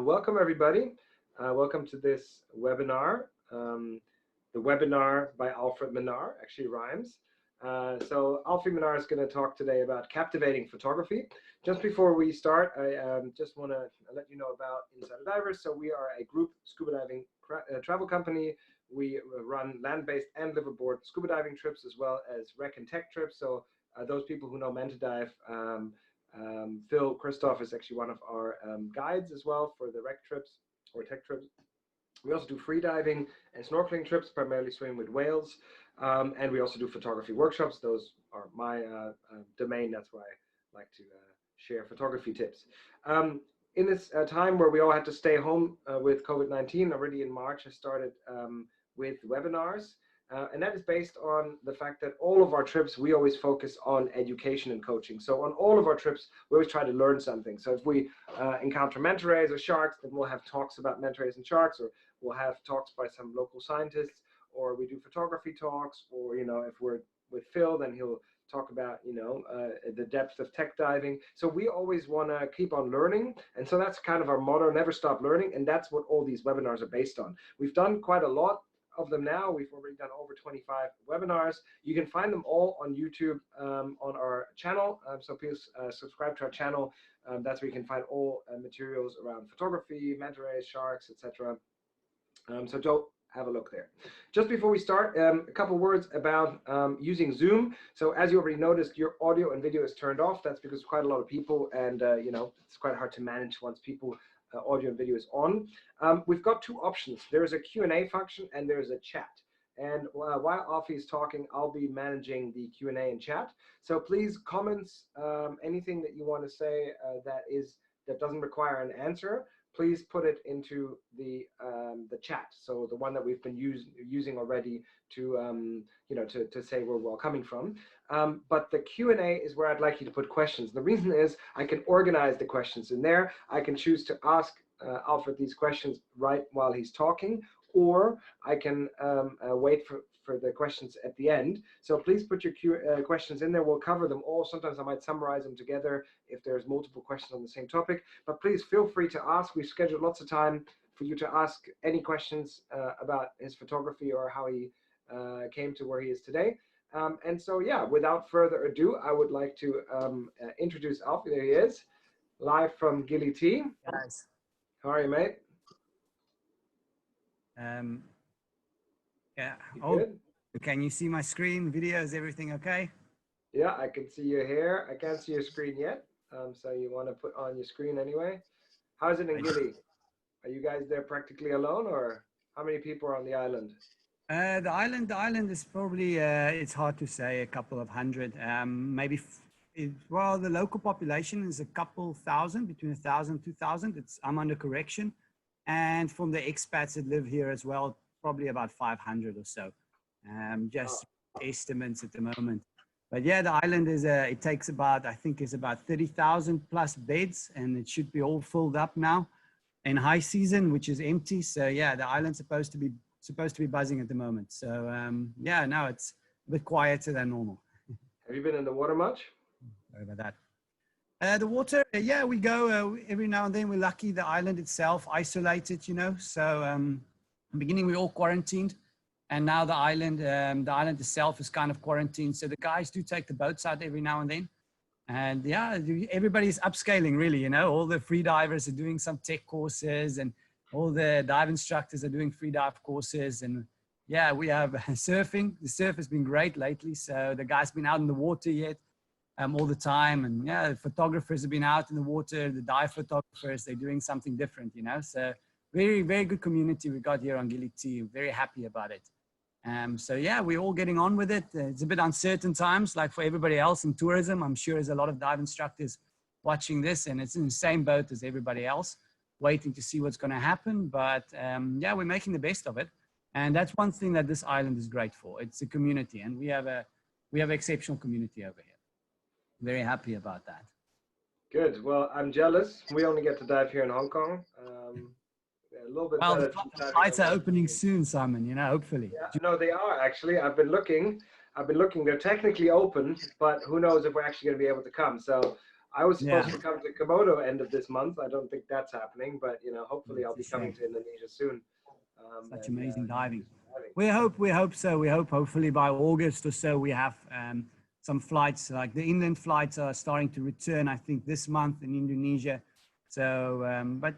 Welcome everybody. Welcome to this webinar. The webinar by Alfred Minnaar, actually rhymes. So Alfred Minnaar is going to talk today about captivating photography. Just before we start, I just want to let you know about Untitled Divers. So we are a group scuba diving travel company. We run land-based and liveaboard scuba diving trips, as well as rec and tech trips. So those people who know Manta Dive, Phil Christoph is actually one of our guides as well for the rec trips or tech trips. We also do free diving and snorkeling trips, primarily swimming with whales, and we also do photography workshops. Those are my domain. That's why I like to share photography tips. In this time where we all had to stay home with COVID-19, already in March, I started with webinars. And that is based on the fact that all of our trips, we always focus on education and coaching. So on all of our trips, we always try to learn something. So if we encounter manta rays or sharks, then we'll have talks about manta rays and sharks, or we'll have talks by some local scientists, or we do photography talks, or, you know, if we're with Phil, then he'll talk about, you know, the depth of tech diving. So we always want to keep on learning. And so that's kind of our motto, never stop learning. And that's what all these webinars are based on. We've done quite a lot of them now. We've already done over 25 webinars. You can find them all on YouTube on our channel. So please subscribe to our channel. That's where you can find all materials around photography, manta rays, sharks, etc. So don't have a look there. Just before we start, a couple words about using Zoom. So as you already noticed, your audio and video is turned off. That's because quite a lot of people, and you know, it's quite hard to manage once people audio and video is on. We've got two options. There is a Q&A function and there's a chat. And while Alfie is talking, I'll be managing the Q&A and chat. So please, comments, anything that you want to say that doesn't require an answer, please put it into the chat. So the one that we've been using already to you know, to say where we're all coming from. But the Q&A is where I'd like you to put questions. The reason is I can organize the questions in there. I can choose to ask Alfred these questions right while he's talking, or I can wait for the questions at the end. So please put your questions in there. We'll cover them all. Sometimes I might summarize them together if there's multiple questions on the same topic. But please feel free to ask. We've scheduled lots of time for you to ask any questions about his photography or how he came to where he is today. And so, yeah, without further ado, I would like to introduce Alfie. There he is, live from Gili T. Guys. How are you, mate? Yeah. Good? Can you see my screen? Video, is everything okay? Yeah, I can see your hair. I can't see your screen yet. So you want to put on your screen anyway. How's it in Gili? Are you guys there practically alone, or how many people are on the island? The island is probably, it's hard to say, a couple of hundred, maybe. Well, the local population is a couple thousand, between 1,000 and 2,000. I'm under correction. And from the expats that live here as well, probably about 500 or so. Just estimates at the moment. But yeah, the island is, it takes about, I think it's about 30,000 plus beds, and it should be all filled up now in high season, which is empty. So yeah, the island's supposed to be buzzing at the moment. So yeah, now it's a bit quieter than normal. Have you been in the water much? Sorry about that. The water, yeah, we go every now and then. We're lucky the island itself isolated, you know. So in the beginning we all quarantined, and now the island itself is kind of quarantined. So the guys do take the boats out every now and then, and yeah, everybody's upscaling really, you know. All the free divers are doing some tech courses, and all the dive instructors are doing free dive courses, and yeah, we have surfing. The surf has been great lately, so the guys been out in the water yet. All the time, and yeah, the photographers have been out in the water, the dive photographers, they're doing something different, you know. So very, very good community we got here on Gili T. Very happy about it. So yeah, we're all getting on with it. It's a bit uncertain times, like for everybody else in tourism. I'm sure there's a lot of dive instructors watching this, and it's in the same boat as everybody else, waiting to see what's going to happen. But yeah, we're making the best of it, and that's one thing that this island is great for. It's a community, and we have an exceptional community over here. Very happy about that. Good. Well, I'm jealous. We only get to dive here in Hong Kong. A little bit well, better. The flights are opening soon, Simon. You know, hopefully. Yeah, no, they are actually. I've been looking. They're technically open, but who knows if we're actually going to be able to come. So I was supposed Yeah, to come to Komodo end of this month. I don't think that's happening, but hopefully I'll it's a be coming shame. to Indonesia soon. Such And amazing diving. do some diving. We hope so. We hope hopefully by August or so we have some flights, like the inland flights are starting to return, I think this month in Indonesia. So, but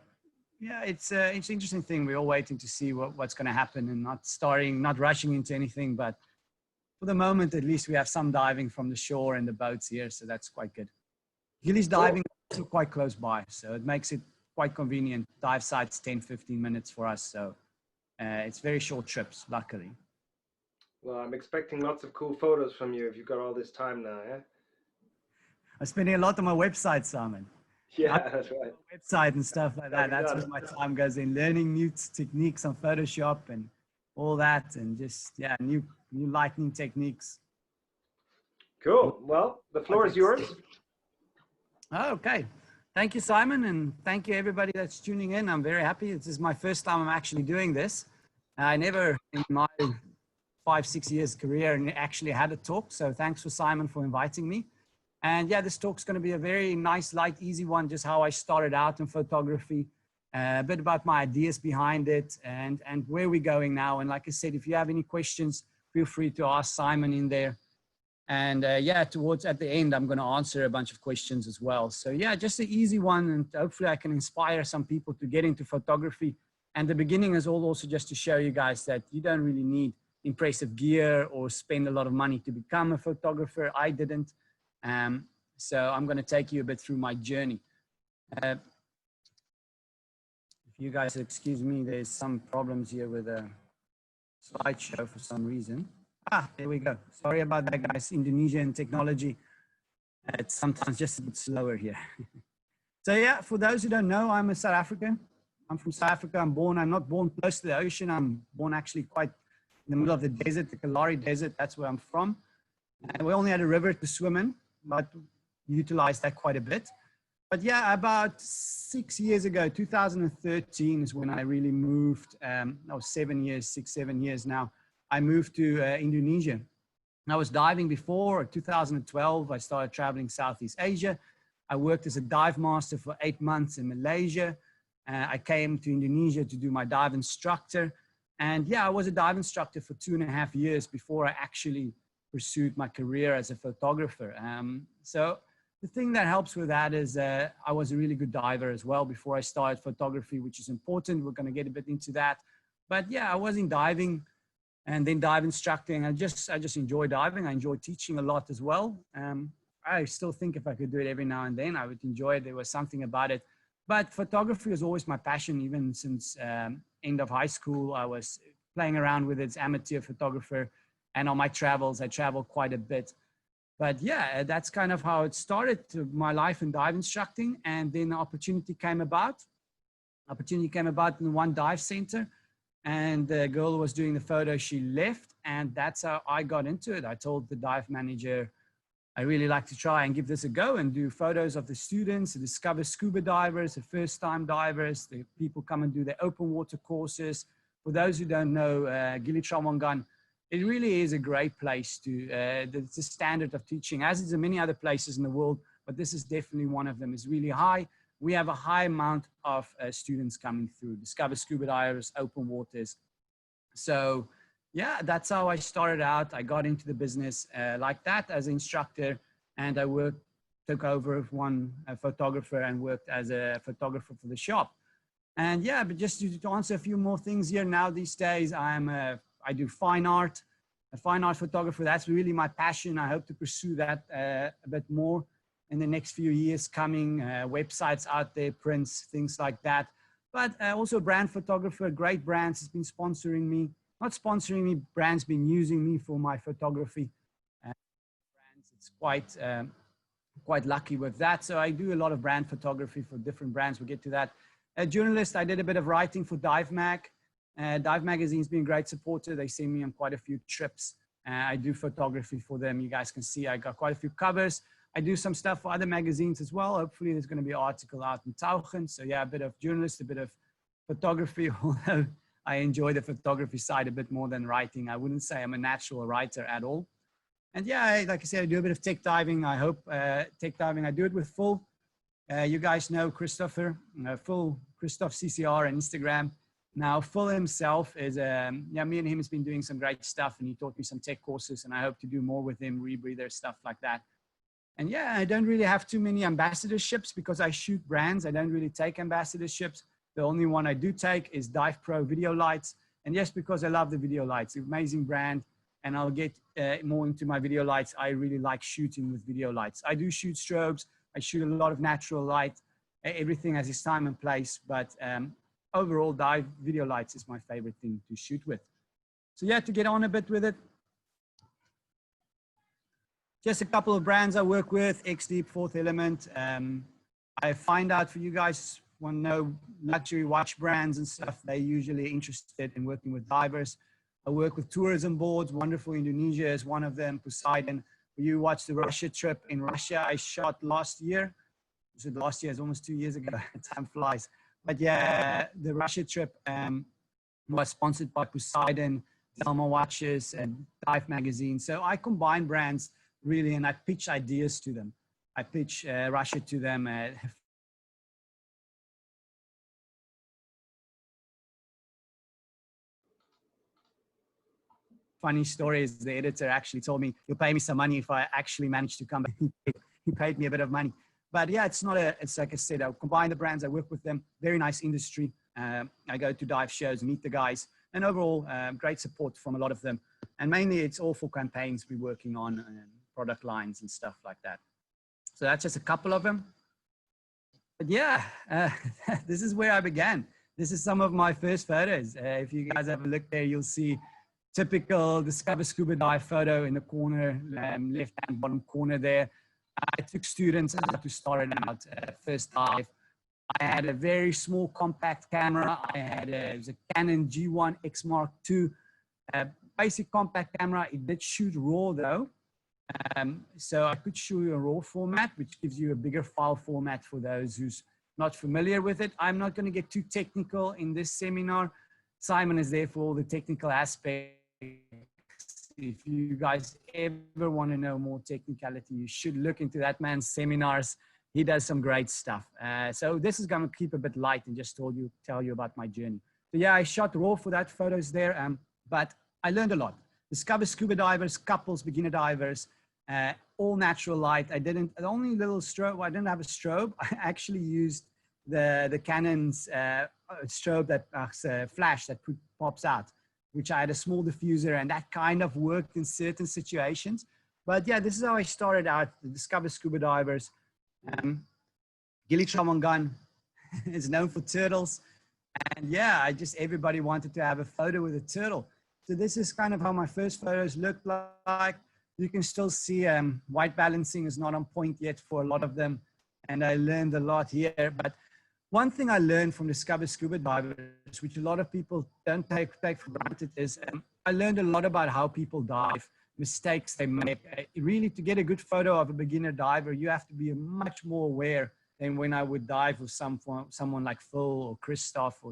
yeah, it's an interesting thing. We're all waiting to see what's going to happen and not rushing into anything. But for the moment, at least we have some diving from the shore and the boats here. So that's quite good. Gilly's Cool. diving is also quite close by. So it makes it quite convenient. Dive sites 10, 15 minutes for us. So it's very short trips, luckily. Well, I'm expecting lots of cool photos from you if you've got all this time now, yeah? I'm spending a lot on my website, Simon. I Yeah, that's right. website and stuff like that. Gotta be That's done. where my time goes in, learning new techniques on Photoshop and all that, and just new lightning techniques. Cool. Well, the floor is yours. Okay. Thank you, Simon, and thank you everybody that's tuning in. I'm very happy. This is my first time I'm actually doing this. I never in my 5-6 years career actually had a talk. So thanks for Simon for inviting me. And yeah, this talk's going to be a very nice, light, easy one, just how I started out in photography, a bit about my ideas behind it and where we're going now. And like I said, if you have any questions, feel free to ask Simon in there. And yeah, towards at the end, I'm going to answer a bunch of questions as well. So yeah, just an easy one. And hopefully I can inspire some people to get into photography. And the beginning is also just to show you guys that you don't really need impressive gear or spend a lot of money to become a photographer. I didn't. So I'm going to take you a bit through my journey. If you guys excuse me, there's some problems here with a slideshow for some reason. There we go. Sorry about that, guys. Indonesian technology. It's sometimes just a bit slower here. So yeah, for those who don't know, I'm a South African. I'm from South Africa. I'm not born close to the ocean. I'm born actually quite in the middle of the desert, the Kalahari Desert. That's where I'm from. And we only had a river to swim in, but utilized that quite a bit. But yeah, about 6 years ago, 2013 is when I really moved. I was 7 years now. I moved to Indonesia. I was diving before 2012. I started traveling Southeast Asia. I worked as a dive master for 8 months in Malaysia. I came to Indonesia to do my dive instructor. And yeah, I was a dive instructor for 2.5 years before I actually pursued my career as a photographer. So the thing that helps with that is I was a really good diver as well before I started photography, which is important. We're going to get a bit into that. But yeah, I was in diving and then dive instructing. I just enjoy diving. I enjoy teaching a lot as well. I still think if I could do it every now and then, I would enjoy it. There was something about it. But photography was always my passion, even since end of high school. I was playing around with it as amateur photographer. And on my travels, I traveled quite a bit. But yeah, that's kind of how it started my life in dive instructing. And then the opportunity came about. In one dive center. And the girl who was doing the photo, she left. And that's how I got into it. I told the dive manager, I really like to try and give this a go and do photos of the students, to discover scuba divers, the first time divers, the people come and do their open water courses. For those who don't know, Gili Trawangan, it really is a great place to, the standard of teaching, as is in many other places in the world, but this is definitely one of them, is really high. We have a high amount of students coming through, discover scuba divers, open waters. So yeah, that's how I started out. I got into the business like that as an instructor, and I took over one photographer and worked as a photographer for the shop. And yeah, but just to answer a few more things here now these days, I do fine art, a fine art photographer. That's really my passion. I hope to pursue that a bit more in the next few years coming, websites out there, prints, things like that. But also brand photographer, great brands has been sponsoring me. Not sponsoring me, brands been using me for my photography. Brands, it's quite lucky with that. So I do a lot of brand photography for different brands. We'll get to that. A journalist, I did a bit of writing for Dive Mag. Dive Magazine's been a great supporter. They send me on quite a few trips. I do photography for them. You guys can see I got quite a few covers. I do some stuff for other magazines as well. Hopefully there's going to be an article out in Tauchen. So yeah, a bit of journalist, a bit of photography, although I enjoy the photography side a bit more than writing. I wouldn't say I'm a natural writer at all. And yeah, like I said, I do a bit of tech diving. I hope tech diving, I do it with Full. You guys know Christopher, Full, Christoph CCR on Instagram. Now, Full himself is, yeah, me and him has been doing some great stuff, and he taught me some tech courses, and I hope to do more with him, rebreather, stuff like that. And yeah, I don't really have too many ambassadorships because I shoot brands. I don't really take ambassadorships. The only one I do take is Dive Pro Video Lights. And yes, because I love the video lights, amazing brand. And I'll get more into my video lights. I really like shooting with video lights. I do shoot strobes. I shoot a lot of natural light. Everything has its time and place, but overall, dive video lights is my favorite thing to shoot with. So yeah, to get on a bit with it, just a couple of brands I work with, X-Deep, Fourth Element. I find out for you guys want to know luxury watch brands and stuff, they're usually interested in working with divers. I work with tourism boards. Wonderful Indonesia is one of them, Poseidon. You watched the Russia trip in Russia I shot last year. So last year is almost 2 years ago. Time flies. But yeah, the Russia trip was sponsored by Poseidon, Delma Watches, and Dive Magazine. So I combine brands really, and I pitch ideas to them. I pitch Russia to them. Funny story is the editor actually told me, you'll pay me some money if I actually manage to come back. He paid me a bit of money. But yeah, it's not a, it's like I said, I'll combine the brands, I work with them, very nice industry. I go to dive shows, meet the guys, and overall, great support from a lot of them. And mainly it's all for campaigns we're working on, product lines and stuff like that. So that's just a couple of them. But yeah, this is where I began. This is some of my first photos. If you guys have a look there, you'll see typical Discover Scuba Dive photo in the corner, left-hand bottom corner there. I took students how to start it out, first dive. I had a very small compact camera. I had it was a Canon G1 X Mark II, basic compact camera. It did shoot RAW though. So I could show you a RAW format, which gives you a bigger file format for those who's not familiar with it. I'm not going to get too technical in this seminar. Simon is there for all the technical aspects. If you guys ever want to know more technicality, you should look into that man's seminars. He does some great stuff. So this is going to keep a bit light and just tell you about my journey. So yeah, I shot RAW for that photos there, but I learned a lot. Discover scuba divers, couples, beginner divers, all natural light. The only little strobe, I didn't have a strobe. I actually used the Canon's strobe that flash that pops out, which I had a small diffuser, and that kind of worked in certain situations. But yeah, this is how I started out, the Discover Scuba Divers. Gili Trawangan is known for turtles. And yeah, everybody wanted to have a photo with a turtle. So this is kind of how my first photos looked like. You can still see white balancing is not on point yet for a lot of them. And I learned a lot here. But one thing I learned from Discover Scuba Divers, which a lot of people don't take for granted, is I learned a lot about how people dive, mistakes they make. Really, to get a good photo of a beginner diver, you have to be much more aware than when I would dive with someone like Phil or Christoph.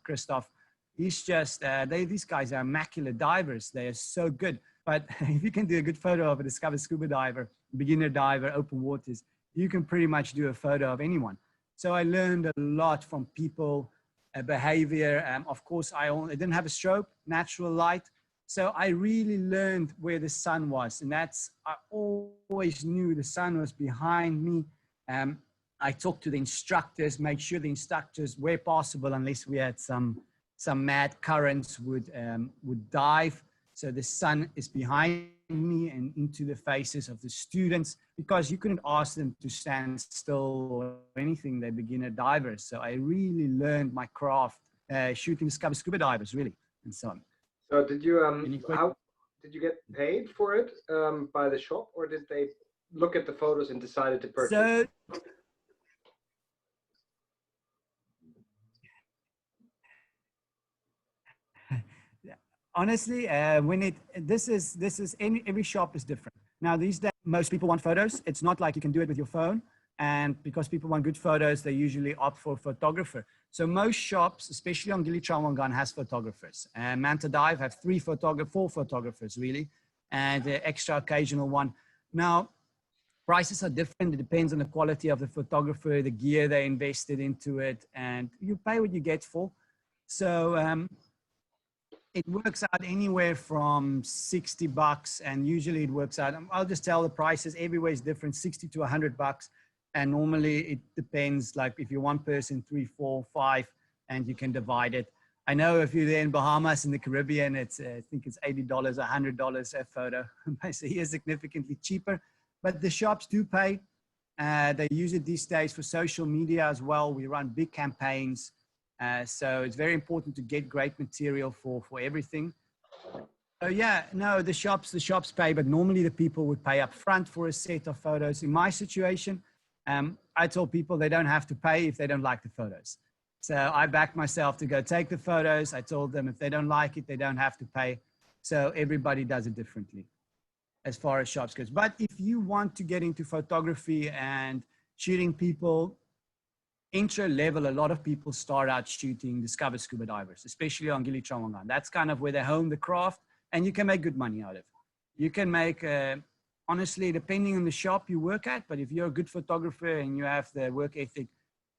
Christoph. He's just, these guys are immaculate divers. They are so good. But if you can do a good photo of a Discover Scuba diver, beginner diver, open waters, you can pretty much do a photo of anyone. So I learned a lot from people, behavior. Of course, I didn't have a strobe, natural light. So I really learned where the sun was. And I always knew the sun was behind me. I talked to the instructors, make sure the instructors, where possible, unless we had some mad currents, would dive. So the sun is behind me and into the faces of the students, because you couldn't ask them to stand still or anything. They're beginner divers. So I really learned my craft shooting Discover Scuba Divers, really, and so on. So did you how did you get paid for it by the shop, or did they look at the photos and decided to purchase? So honestly, every shop is different. Now these days, most people want photos. It's not like you can do it with your phone. And because people want good photos, they usually opt for a photographer. So most shops, especially on Gili Trawangan, has photographers. And Manta Dive have 4 photographers really. and an extra occasional one. Now, prices are different. It depends on the quality of the photographer, the gear they invested into it, and you pay what you get for. So it works out anywhere from $60, and usually it works out, I'll just tell the prices, everywhere is different, 60 to $100. And normally it depends, like if you're one person, 3, 4, 5, and you can divide it. I know if you're there in Bahamas, in the Caribbean, it's, I think it's $80, $100 a photo. So here significantly cheaper, but the shops do pay. They use it these days for social media as well. We run big campaigns. So it's very important to get great material for everything. So yeah, no, the shops pay, but normally the people would pay up front for a set of photos. In my situation, I told people they don't have to pay if they don't like the photos. So I backed myself to go take the photos. I told them if they don't like it, they don't have to pay. So everybody does it differently as far as shops goes. But if you want to get into photography and shooting people, intro level, a lot of people start out shooting discovered scuba divers, especially on Gili Trawangan. That's kind of where they hone the craft, and you can make good money out of it. You can make, honestly, depending on the shop you work at, but if you're a good photographer and you have the work ethic,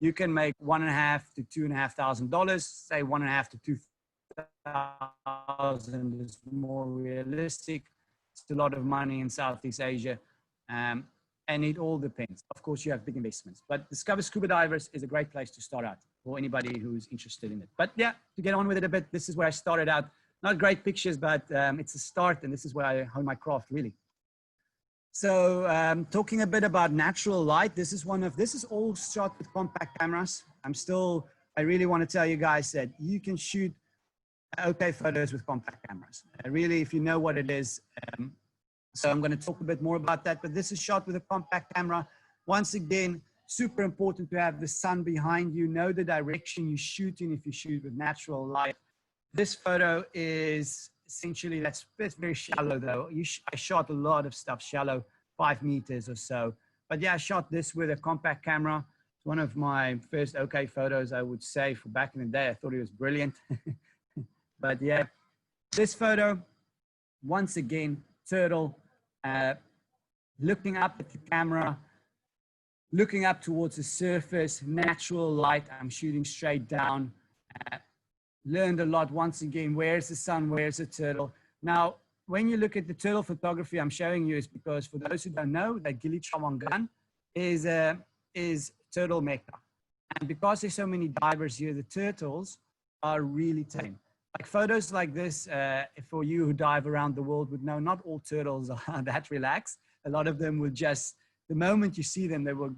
you can make $1,500 to $2,500. Say $1,500 to $2,000 is more realistic. It's a lot of money in Southeast Asia. And it all depends. Of course, you have big investments, but Discover Scuba Divers is a great place to start out for anybody who's interested in it. But yeah, to get on with it a bit, this is where I started out. Not great pictures, but it's a start, and this is where I hone my craft really. So talking a bit about natural light, this is all shot with compact cameras. I really want to tell you guys that you can shoot okay photos with compact cameras. Really, if you know what it is. So I'm going to talk a bit more about that, but this is shot with a compact camera. Once again, super important to have the sun behind you, know the direction you're shooting if you shoot with natural light. This photo is essentially, that's very shallow though. I shot a lot of stuff shallow, 5 meters or so. But yeah, I shot this with a compact camera. It's one of my first okay photos, I would say, for back in the day. I thought it was brilliant. But yeah, this photo, once again, turtle, looking up at the camera, looking up towards the surface, natural light. I'm shooting straight down. Learned a lot once again. Where's the sun? Where's the turtle? Now, when you look at the turtle photography I'm showing you, is because for those who don't know, that Gili Trawangan is turtle mecca. And because there's so many divers here, the turtles are really tame. Like photos like this, for you who dive around the world would know, not all turtles are that relaxed. A lot of them will just, the moment you see them, they will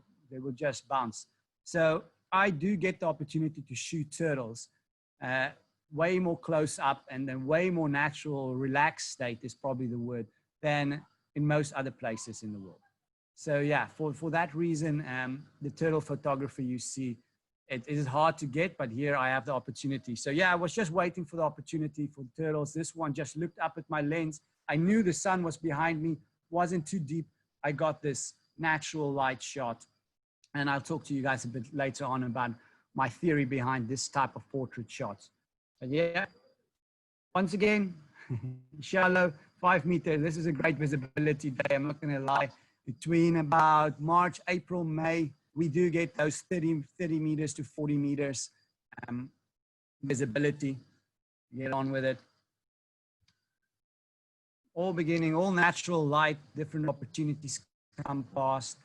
just bounce. So I do get the opportunity to shoot turtles way more close up, and then way more natural, relaxed state is probably the word, than in most other places in the world. So yeah, for that reason, the turtle photography you see, it is hard to get, but here I have the opportunity. So yeah, I was just waiting for the opportunity for turtles. This one just looked up at my lens. I knew the sun was behind me, wasn't too deep. I got this natural light shot. And I'll talk to you guys a bit later on about my theory behind this type of portrait shots. But yeah, once again, shallow, 5 meters. This is a great visibility day, I'm not gonna lie. Between about March, April, May, we do get those 30 meters to 40 meters visibility. Get on with it. All beginning, all natural light, different opportunities come past.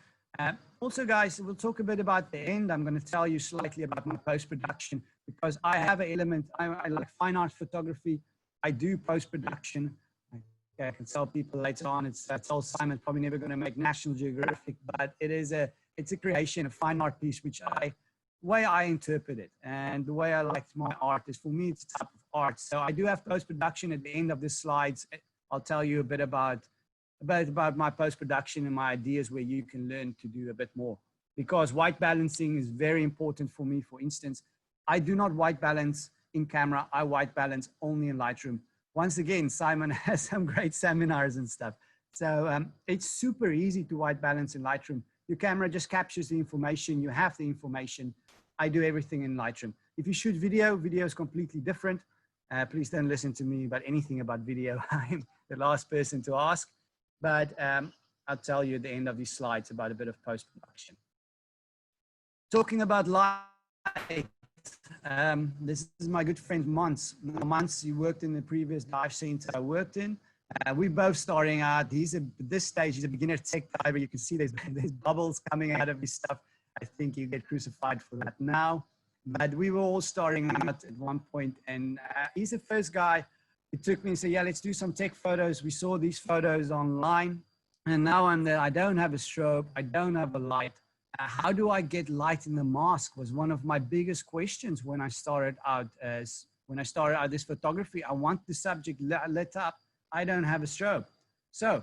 Also, guys, we'll talk a bit about the end. I'm going to tell you slightly about my post-production, because I have an element. I like fine art photography. I do post-production. I can tell people later on, I told Simon, probably never going to make National Geographic, but it's a creation, a fine art piece, which way I interpret it. And the way I like my art is, for me, it's a type of art. So I do have post-production at the end of the slides. I'll tell you a bit about my post-production and my ideas where you can learn to do a bit more. Because white balancing is very important for me. For instance, I do not white balance in camera. I white balance only in Lightroom. Once again, Simon has some great seminars and stuff. So it's super easy to white balance in Lightroom. Your camera just captures the information. You have the information. I do everything in Lightroom. If you shoot video, video is completely different. Please don't listen to me about anything about video. I'm the last person to ask, but I'll tell you at the end of these slides about a bit of post-production. Talking about light, this is my good friend Mons. Mons, he worked in the previous dive center I worked in. We're both starting out. At this stage, he's a beginner tech diver. You can see there's bubbles coming out of his stuff. I think you get crucified for that now. But we were all starting out at one point, and he's the first guy who took me and said, yeah, let's do some tech photos. We saw these photos online, and now I'm there. I don't have a strobe. I don't have a light. How do I get light in the mask was one of my biggest questions when I started out this photography. I want the subject lit up. I don't have a strobe. So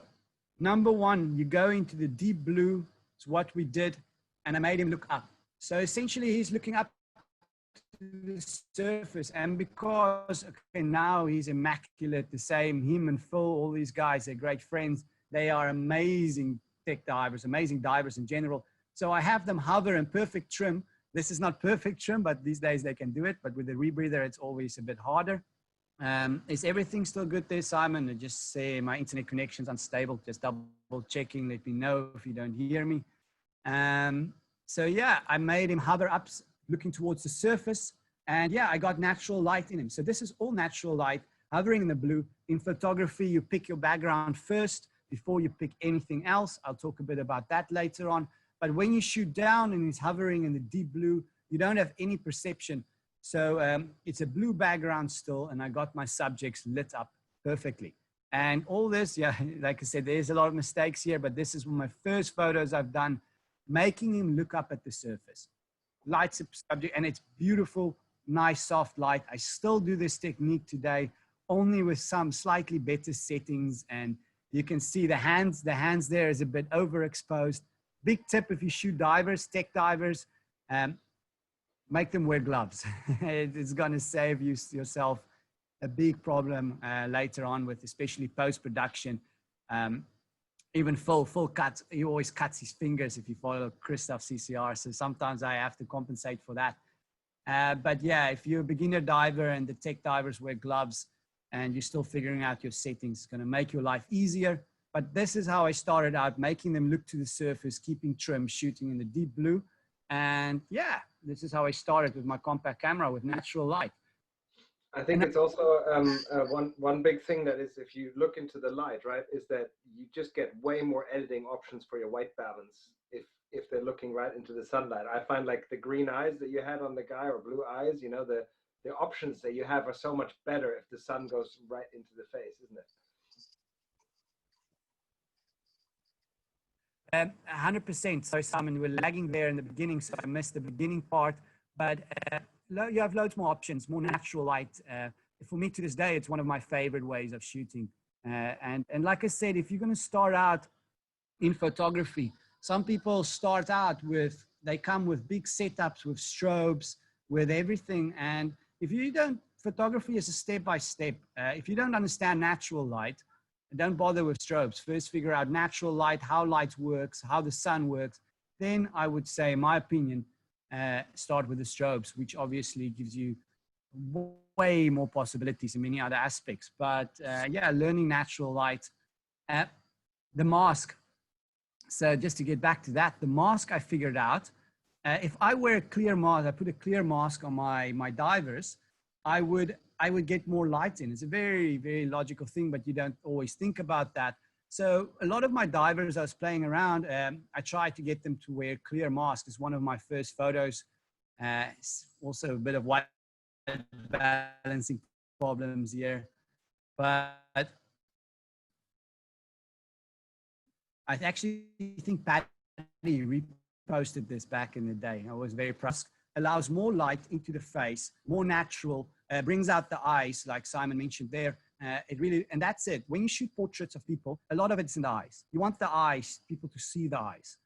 number one, you go into the deep blue. It's what we did. And I made him look up. So essentially he's looking up to the surface. And because now he's immaculate, the same, him and Phil, all these guys, they're great friends. They are amazing tech divers, amazing divers in general. So I have them hover in perfect trim. This is not perfect trim, but these days they can do it. But with the rebreather, it's always a bit harder. Is everything still good there, Simon? I just say my internet connection's unstable. Just double checking. Let me know if you don't hear me. So yeah, I made him hover up, looking towards the surface. And yeah, I got natural light in him. So this is all natural light, hovering in the blue. In photography, you pick your background first before you pick anything else. I'll talk a bit about that later on. But when you shoot down and he's hovering in the deep blue, you don't have any perception. So it's a blue background still, and I got my subjects lit up perfectly. And all this, yeah, like I said, there's a lot of mistakes here, but this is one of my first photos I've done, making him look up at the surface. Lights up subject, and it's beautiful, nice, soft light. I still do this technique today, only with some slightly better settings. And you can see the hands there is a bit overexposed. Big tip if you shoot divers, tech divers, make them wear gloves. It's gonna save yourself a big problem later on with, especially post-production. Even Phil cuts, he always cuts his fingers if you follow Christoph's CCR. So sometimes I have to compensate for that. But yeah, if you're a beginner diver and the tech divers wear gloves and you're still figuring out your settings, it's gonna make your life easier. But this is how I started out, making them look to the surface, keeping trim, shooting in the deep blue. And yeah, this is how I started with my compact camera with natural light. I think it's also one big thing that is, if you look into the light, right, is that you just get way more editing options for your white balance if they're looking right into the sunlight. I find like the green eyes that you had on the guy, or blue eyes, you know, the options that you have are so much better if the sun goes right into the face, isn't it? 100%. So Simon, we're lagging there in the beginning, so I missed the beginning part. But you have loads more options, more natural light. For me to this day, it's one of my favorite ways of shooting. And like I said, if you're going to start out in photography, some people start out with, they come with big setups, with strobes, with everything. And if you don't, photography is a step-by-step. If you don't understand natural light, don't bother with strobes. First figure out natural light, how light works, how the sun works. Then I would say, in my opinion, start with the strobes, which obviously gives you way more possibilities in many other aspects. But yeah, learning natural light. The mask. So just to get back to that, the mask I figured out, if I wear a clear mask, I put a clear mask on my divers, I would get more light in. It's a very, very logical thing, but you don't always think about that. So a lot of my divers I was playing around, I tried to get them to wear clear masks. It's one of my first photos. It's also a bit of white balancing problems here. But I actually think Patty reposted this back in the day. I was very proud. Allows more light into the face, more natural, brings out the eyes, like Simon mentioned there. It really, and that's it. When you shoot portraits of people, a lot of it's in the eyes. You want the eyes, people to see the eyes.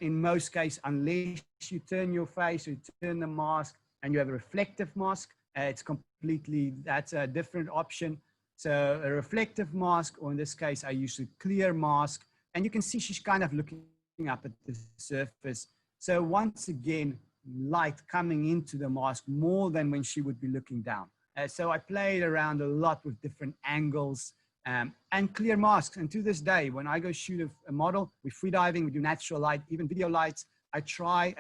In most cases, unless you turn your face or you turn the mask and you have a reflective mask, it's completely, that's a different option. So a reflective mask, or in this case, I use a clear mask, and you can see she's kind of looking up at the surface. So once again, light coming into the mask more than when she would be looking down. So I played around a lot with different angles and clear masks. And to this day, when I go shoot a model, we freediving, we do natural light, even video lights, I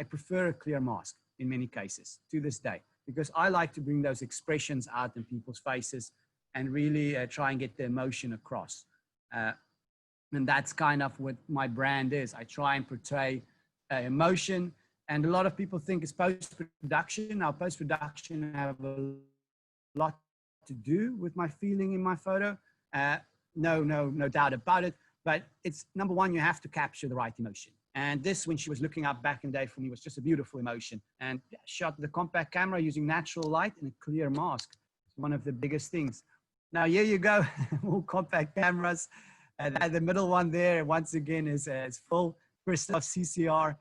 prefer a clear mask in many cases to this day, because I like to bring those expressions out in people's faces and really try and get the emotion across. And that's kind of what my brand is. I try and portray emotion. And a lot of people think it's post-production. Now, post-production have a lot to do with my feeling in my photo. No doubt about it. But it's number one, you have to capture the right emotion. And this, when she was looking up back in the day for me, was just a beautiful emotion. And shot the compact camera using natural light and a clear mask. It's one of the biggest things. Now, here you go, all compact cameras. The middle one there, once again, is full Christoph CCR.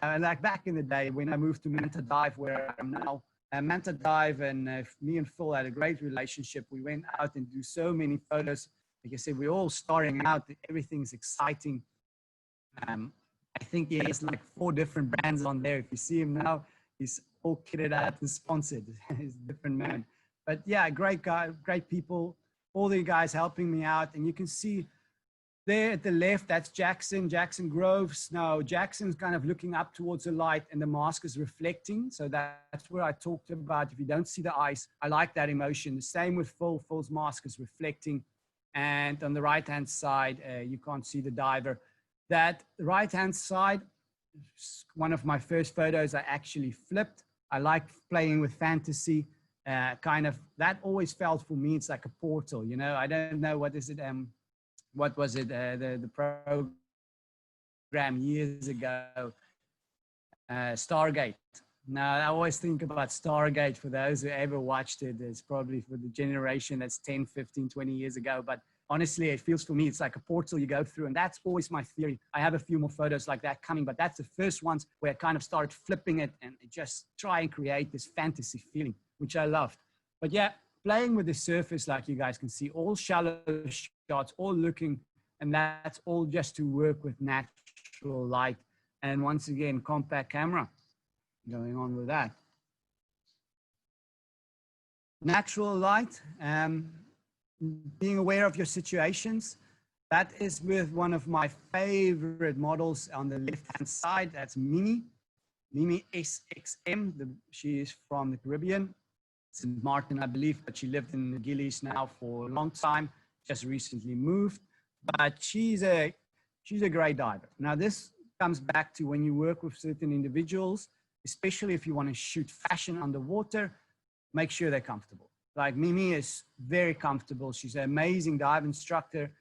Like back in the day when I moved to Manta Dive, where I am now, Manta Dive and me and Phil had a great relationship. We went out and do so many photos. Like I said, we're all starting out. Everything's exciting. I think he has like 4 different brands on there. If you see him now, he's all kitted out and sponsored. He's a different man. But yeah, great guy, great people. All the guys helping me out. And you can see there at the left, that's Jackson Groves. Now, Jackson's kind of looking up towards the light and the mask is reflecting. So that's where I talked about, if you don't see the eyes, I like that emotion. The same with Phil. Phil's mask is reflecting. And on the right-hand side, you can't see the diver. That right-hand side, one of my first photos I actually flipped. I like playing with fantasy. Kind of, that always felt for me, it's like a portal, you know. I don't know, what is it, what was it, the program years ago, Stargate. Now, I always think about Stargate. For those who ever watched it, it's probably for the generation that's 10, 15, 20 years ago. But honestly, it feels for me, it's like a portal you go through. And that's always my theory. I have a few more photos like that coming, but that's the first ones where I kind of started flipping it and just try and create this fantasy feeling, which I loved. But yeah, playing with the surface, like you guys can see, all shallow shots, all looking, and that's all just to work with natural light. And once again, compact camera going on with that. Natural light, being aware of your situations. That is with one of my favorite models on the left-hand side. That's Mimi SXM. She is from the Caribbean, St. Martin, I believe, but she lived in the Gillies now for a long time, just recently moved. But she's a great diver. Now, this comes back to when you work with certain individuals, especially if you want to shoot fashion underwater, make sure they're comfortable. Like Mimi is very comfortable. She's an amazing dive instructor.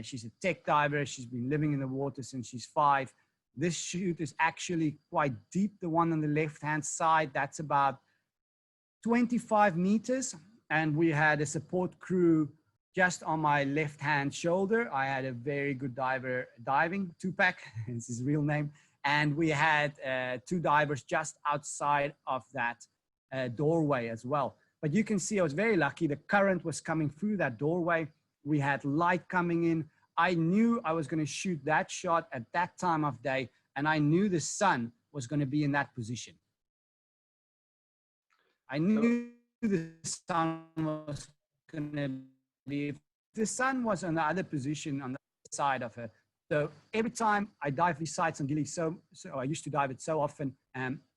She's a tech diver. She's been living in the water since she's 5. This shoot is actually quite deep. The one on the left-hand side, that's about 25 meters. And we had a support crew just on my left-hand shoulder. I had a very good diver diving, Tupac, is his real name. And we had 2 divers just outside of that doorway as well. But you can see I was very lucky. The current was coming through that doorway. We had light coming in. I knew I was going to shoot that shot at that time of day, and I knew the sun was going to be in that position. I knew the sun was going to be, if the sun was on the other position on the side of her. So every time I dive these sites on Gilly, so I used to dive it so often.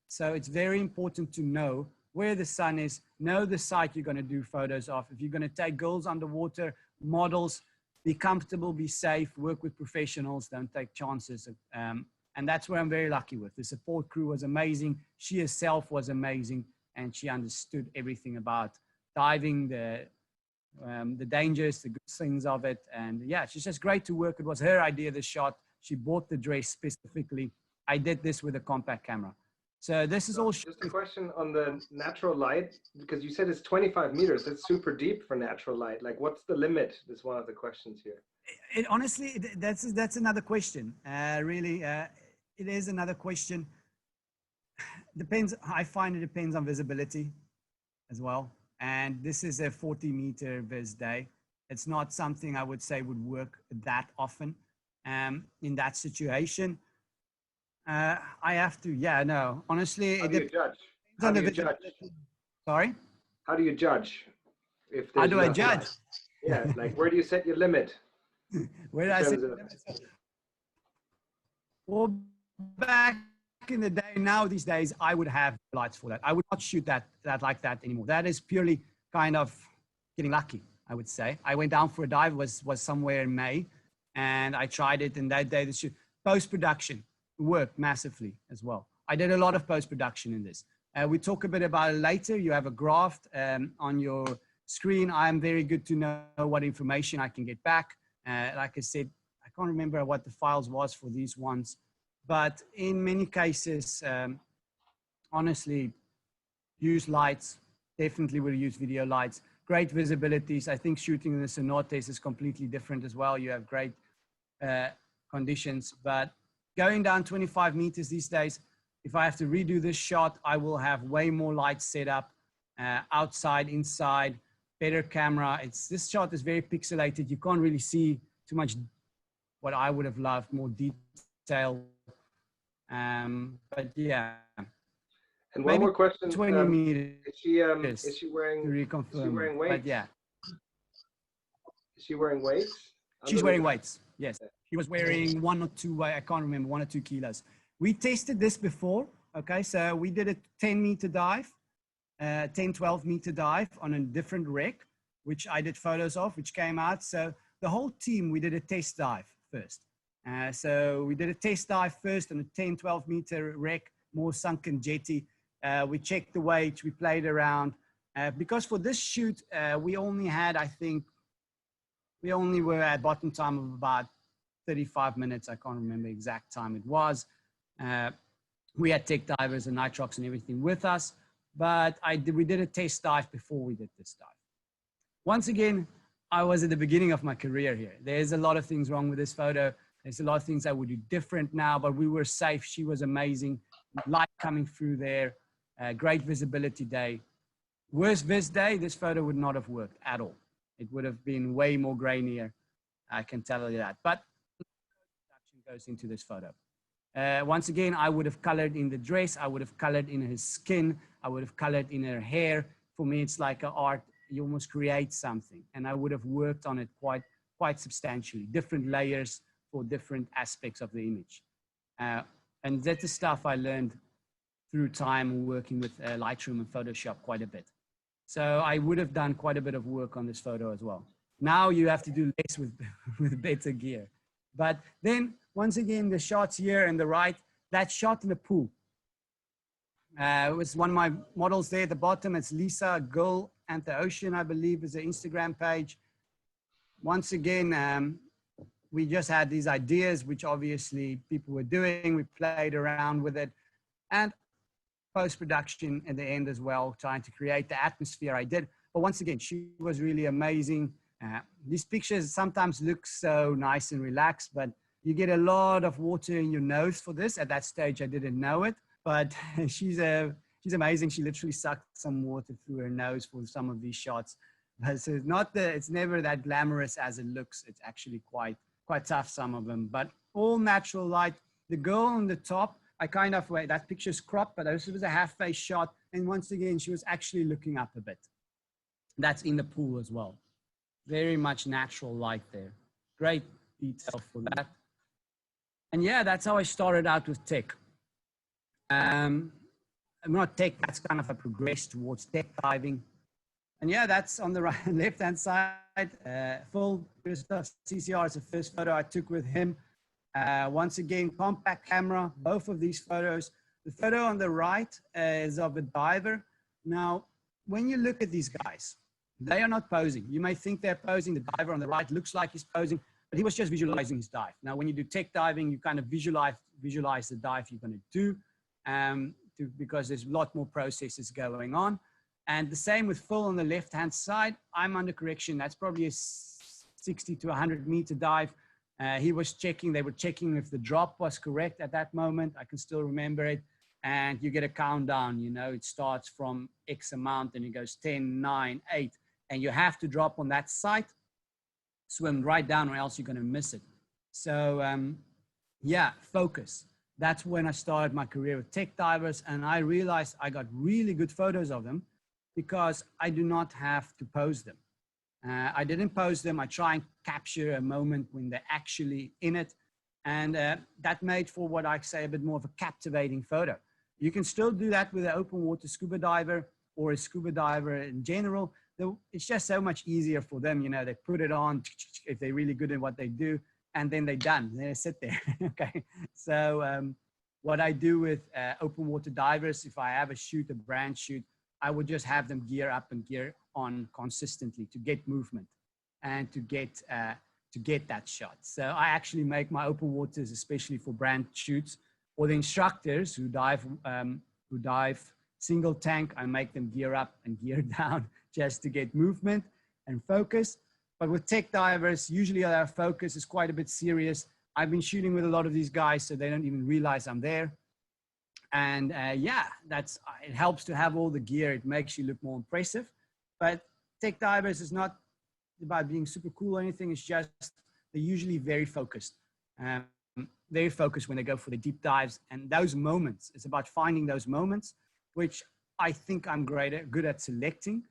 So it's very important to know where the sun is, know the site you're going to do photos of. If you're going to take girls underwater, models, be comfortable, be safe, work with professionals, don't take chances. And that's where I'm very lucky with. The support crew was amazing. She herself was amazing, and she understood everything about diving, the dangers, the good things of it. And yeah, she's just great to work. It was her idea, the shot. She bought the dress specifically. I did this with a compact camera. So this is all. Just a question on the natural light, because you said it's 25 meters. That's super deep for natural light. Like, what's the limit? Is one of the questions here. Honestly, that's another question. Really, it is another question. Depends. I find it depends on visibility as well. And this is a 40-meter vis day. It's not something I would say would work that often in that situation. I have to, yeah, no, honestly. How do you judge? How do you judge? Sorry? how do you judge if How there's do I enough judge? light? Yeah, like where do you set your limit Where in did I say? terms of? Well, back in the day, now these days, I would have lights for that. I would not shoot that like that anymore. That is purely kind of getting lucky, I would say. I went down for a dive, was somewhere in May, and I tried it. And that day, the shoot post-production worked massively as well. I did a lot of post-production in this. We talk a bit about it later. You have a graph on your screen. I'm very good to know what information I can get back. Like I said, I can't remember what the files was for these ones, but in many cases, honestly, use lights. Definitely will use video lights. Great visibilities. I think shooting in the cenotes is completely different as well. You have great conditions, but going down 25 meters these days, if I have to redo this shot, I will have way more lights set up, outside, inside, better camera. This shot is very pixelated. You can't really see too much what I would have loved, more detail. But yeah. And one more question. 20 meters is she wearing, to reconfirm. is she wearing weights? But yeah. Is she wearing weights? She's wearing weights, yes. She was wearing 1 or 2, I can't remember, 1 or 2 kilos. We tested this before, okay? So we did a 10-meter dive, 10, 12-meter dive on a different wreck, which I did photos of, which came out. So the whole team, we did a test dive first. So we did a test dive first on a 10, 12-meter wreck, more sunken jetty. We checked the weight, we played around. Because for this shoot, we only had, I think, we only were at bottom time of about 35 minutes. I can't remember exact time it was. We had tech divers and nitrox and everything with us, but we did a test dive before we did this dive. Once again, I was at the beginning of my career here. There's a lot of things wrong with this photo. There's a lot of things I would do different now, but we were safe. She was amazing. Light coming through there. Great visibility day. Worst vis day, this photo would not have worked at all. It would have been way more grainier. I can tell you that. But production goes into this photo. Once again, I would have colored in the dress. I would have colored in her skin. I would have colored in her hair. For me, it's like an art. You almost create something. And I would have worked on it quite substantially. Different layers for different aspects of the image. And that's the stuff I learned through time working with Lightroom and Photoshop quite a bit. So I would have done quite a bit of work on this photo as well. Now you have to do less with better gear. But then once again, the shots here and the right, that shot in the pool. It was one of my models there at the bottom. It's Lisa Girl and the Ocean, I believe, is the Instagram page. Once again, we just had these ideas, which obviously people were doing. We played around with it. And post-production at the end as well, trying to create the atmosphere I did. But once again, she was really amazing. These pictures sometimes look so nice and relaxed, but you get a lot of water in your nose for this. At that stage, I didn't know it, but she's amazing. She literally sucked some water through her nose for some of these shots. So it's never that glamorous as it looks. It's actually quite tough, some of them, but all natural light. The girl on the top, I kind of, that picture's cropped, but this was a half-face shot. And once again, she was actually looking up a bit. That's in the pool as well. Very much natural light there. Great detail for that. And yeah, that's how I started out with tech. I'm not tech, that's kind of a progress towards tech diving. And yeah, that's on the right, left-hand side. Full CCR is the first photo I took with him. Once again, compact camera, both of these photos. The photo on the right is of a diver. Now, when you look at these guys, they are not posing. You may think they're posing. The diver on the right looks like he's posing, but he was just visualizing his dive. Now, when you do tech diving, you kind of visualize the dive you're going to do because there's a lot more processes going on. And the same with Phil on the left-hand side. I'm under correction. That's probably a 60 to 100 meter dive. They were checking if the drop was correct at that moment. I can still remember it. And you get a countdown, it starts from X amount and it goes 10, 9, 8. And you have to drop on that site, swim right down or else you're going to miss it. So yeah, focus. That's when I started my career with tech divers. And I realized I got really good photos of them. because I do not have to pose them. I didn't pose them. I try and capture a moment when they're actually in it. And that made for what I say a bit more of a captivating photo. You can still do that with an open water scuba diver or a scuba diver in general. It's just so much easier for them. You know, they put it on if they're really good at what they do, and then they're done. They sit there. Okay. So what I do with open water divers, if I have a shoot, a brand shoot, I would just have them gear up and gear on consistently to get movement and to get that shot. So I actually make my open waters, especially for brand shoots, or the instructors who dive single tank, I make them gear up and gear down just to get movement and focus. But with tech divers, usually our focus is quite a bit serious. I've been shooting with a lot of these guys, so they don't even realize I'm there. And yeah, it helps to have all the gear. It makes you look more impressive. But tech divers is not about being super cool or anything. It's just they're usually very focused. Very focused when they go for the deep dives. And those moments, it's about finding those moments, which I think I'm good at selecting.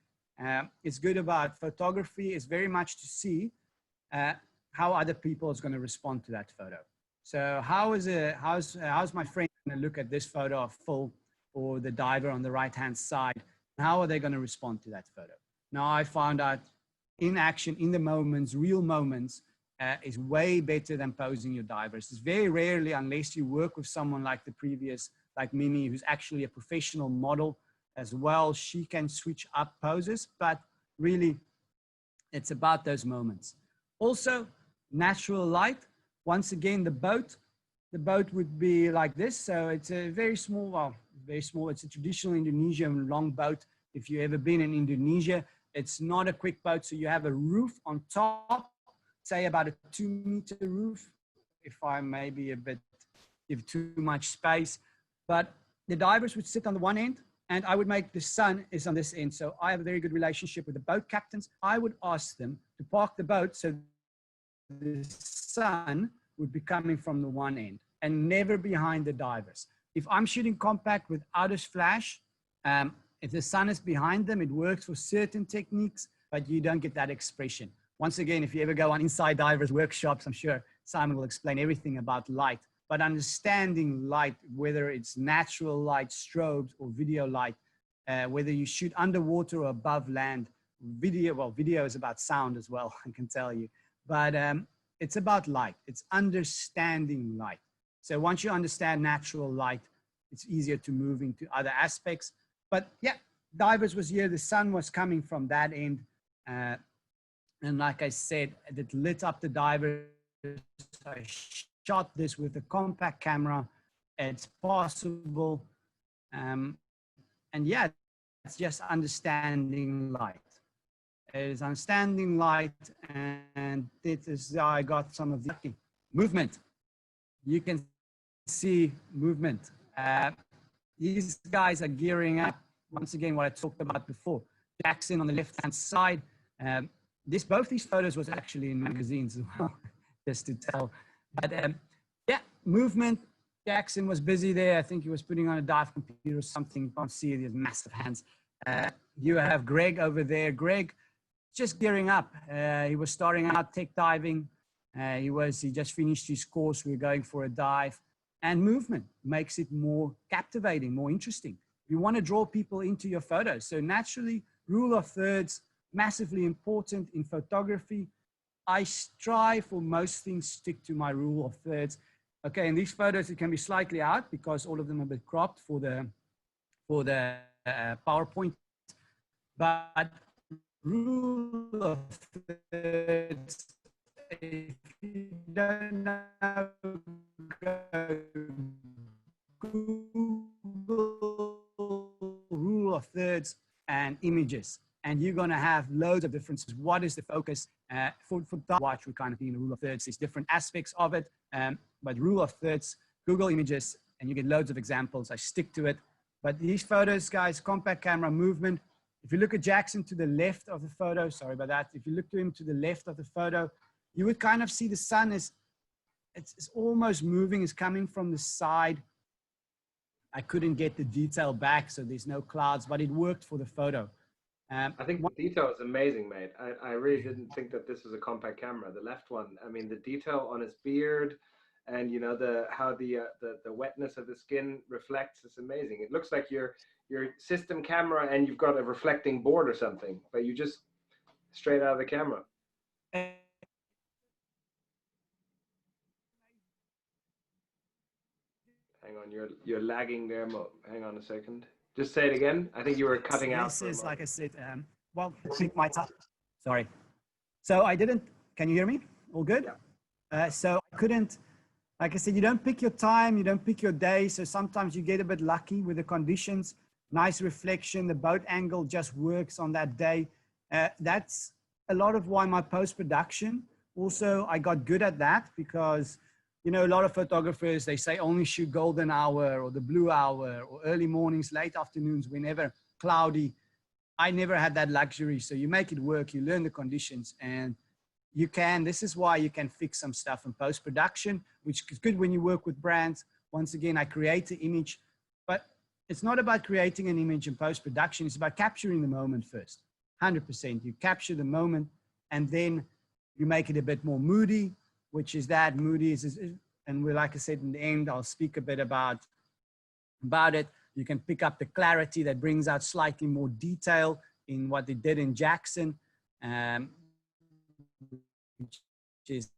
It's good about photography. It's very much to see how other people is going to respond to that photo. So how's my friend going to look at this photo of Phil or the diver on the right-hand side? How are they going to respond to that photo? Now I found out in action, in the moments, real moments, is way better than posing your divers. It's very rarely, unless you work with someone like the previous, like Mimi, who's actually a professional model as well. She can switch up poses, but really it's about those moments. Also, natural light. Once again, the boat would be like this. So it's a very small, well, very small. It's a traditional Indonesian long boat. If you've ever been in Indonesia, it's not a quick boat. So you have a roof on top, say about a 2-meter roof, if I maybe a bit give too much space. But the divers would sit on the one end, and I would make the sun is on this end. So I have a very good relationship with the boat captains. I would ask them to park the boat so the sun would be coming from the one end and never behind the divers. If I'm shooting compact without a flash, if the sun is behind them, it works for certain techniques, but you don't get that expression. Once again, if you ever go on Inside Divers workshops, I'm sure Simon will explain everything about light, but understanding light, whether it's natural light, strobes, or video light, whether you shoot underwater or above land, video is about sound as well, I can tell you. But it's about light. It's understanding light. So once you understand natural light, it's easier to move into other aspects. But yeah, divers was here. The sun was coming from that end. And like I said, it lit up the divers. I shot this with a compact camera. It's possible. And yeah, it's just understanding light. It is understanding light, and this is how I got some of the movement. You can see movement. These guys are gearing up. Once again, what I talked about before. Jackson on the left-hand side. Both these photos was actually in magazines as well, just to tell. But yeah, movement. Jackson was busy there. I think he was putting on a dive computer or something. You can't see these massive hands. You have Greg over there. Greg, just gearing up. He was starting out tech diving. He just finished his course. We're going for a dive, and movement makes it more captivating, more interesting. You want to draw people into your photos. So naturally, rule of thirds, massively important in photography. I strive for most things stick to my rule of thirds. Okay, in these photos, it can be slightly out because all of them are a bit cropped for the PowerPoint. But rule of thirds, if you don't know, Google rule of thirds and images, and you're going to have loads of differences. What is the focus? For watch, we kind of in the rule of thirds, there's different aspects of it, but rule of thirds, Google images, and you get loads of examples. I stick to it. But these photos, guys, compact camera movement. If you look at Jackson to the left of the photo, sorry about that. If you look to him to the left of the photo, you would kind of see the sun it's almost moving, it's coming from the side. I couldn't get the detail back, so there's no clouds, but it worked for the photo. I think the detail is amazing, mate. I really didn't think that this was a compact camera. The left one, I mean, the detail on his beard, and you know the how the wetness of the skin reflects is amazing. It looks like your system camera, and you've got a reflecting board or something, but you just straight out of the camera. Hang on, you're lagging there. Hang on a second. Just say it again. I think you were cutting out. This is, like I said, well, I think my time. Sorry. So I didn't, can you hear me? All good? Yeah. So I couldn't, like I said, you don't pick your time, you don't pick your day. So sometimes you get a bit lucky with the conditions, nice reflection, the boat angle just works on that day. That's a lot of why my post-production, also I got good at that because, you know, a lot of photographers, they say only shoot golden hour or the blue hour or early mornings, late afternoons, whenever cloudy. I never had that luxury. So you make it work, you learn the conditions, and you can, this is why you can fix some stuff in post-production, which is good when you work with brands. Once again, I create the image, but it's not about creating an image in post-production. It's about capturing the moment first, 100%. You capture the moment and then you make it a bit more moody, which is that moody is, and we, like I said, in the end, I'll speak a bit about it. You can pick up the clarity that brings out slightly more detail in what they did in Jackson, which is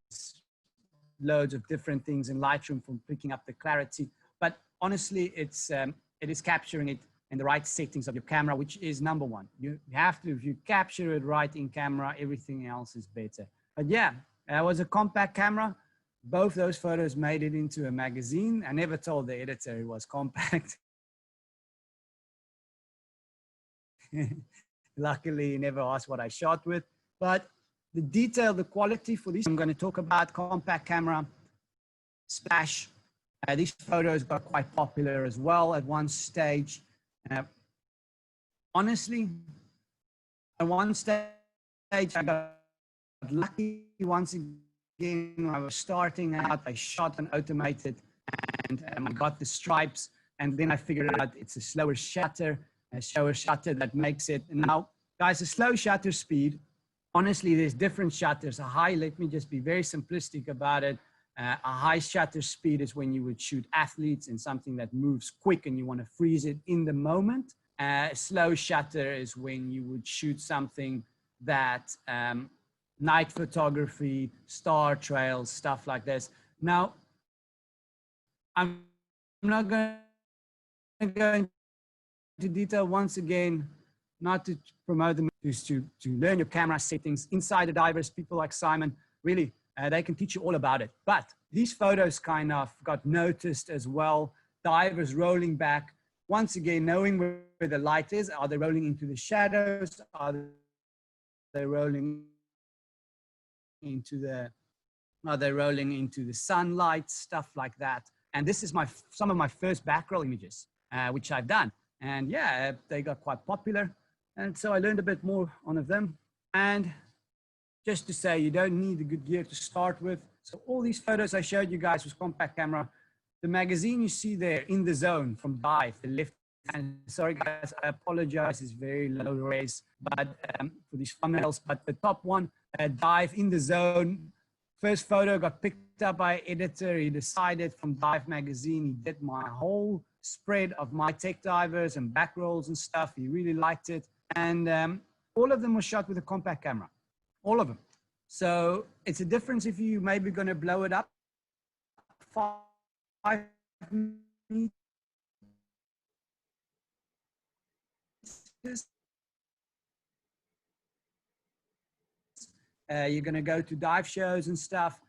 loads of different things in Lightroom from picking up the clarity. But honestly, it is capturing it in the right settings of your camera, which is number one. You have to, if you capture it right in camera, everything else is better. But yeah, it was a compact camera. Both those photos made it into a magazine. I never told the editor it was compact. Luckily, he never asked what I shot with. But the detail, the quality for this, I'm going to talk about compact camera, Splash. These photos got quite popular as well at one stage. Honestly, at one stage, I got lucky once again. When I was starting out, I shot an automated and I got the stripes. And then I figured out it's a slower shutter that makes it. Now, guys, a slow shutter speed, honestly, there's different shutters. A high, let me just be very simplistic about it. A high shutter speed is when you would shoot athletes in something that moves quick and you want to freeze it in the moment. Slow shutter is when you would shoot something that night photography, star trails, stuff like this. Now, I'm not going to go into detail once again, not to promote them, is to learn your camera settings. Insider divers, people like Simon, really, they can teach you all about it. But these photos kind of got noticed as well. Divers rolling back. Once again, knowing where the light is. Are they rolling into the shadows? Are they rolling into the sunlight? Stuff like that. And this is some of my first back roll images, which I've done. And yeah, they got quite popular. And so I learned a bit more on them. And just to say, you don't need the good gear to start with. So all these photos I showed you guys with compact camera. The magazine you see there, In the Zone, from Dive, the left hand. Sorry guys, I apologize, it's very low res, but for these thumbnails. But the top one, Dive, In the Zone. First photo got picked up by editor. He decided from Dive magazine, he did my whole spread of my tech divers and back rolls and stuff. He really liked it. And all of them were shot with a compact camera, all of them. So it's a difference if you maybe going to blow it up 5 meters. You're going to go to dive shows and stuff.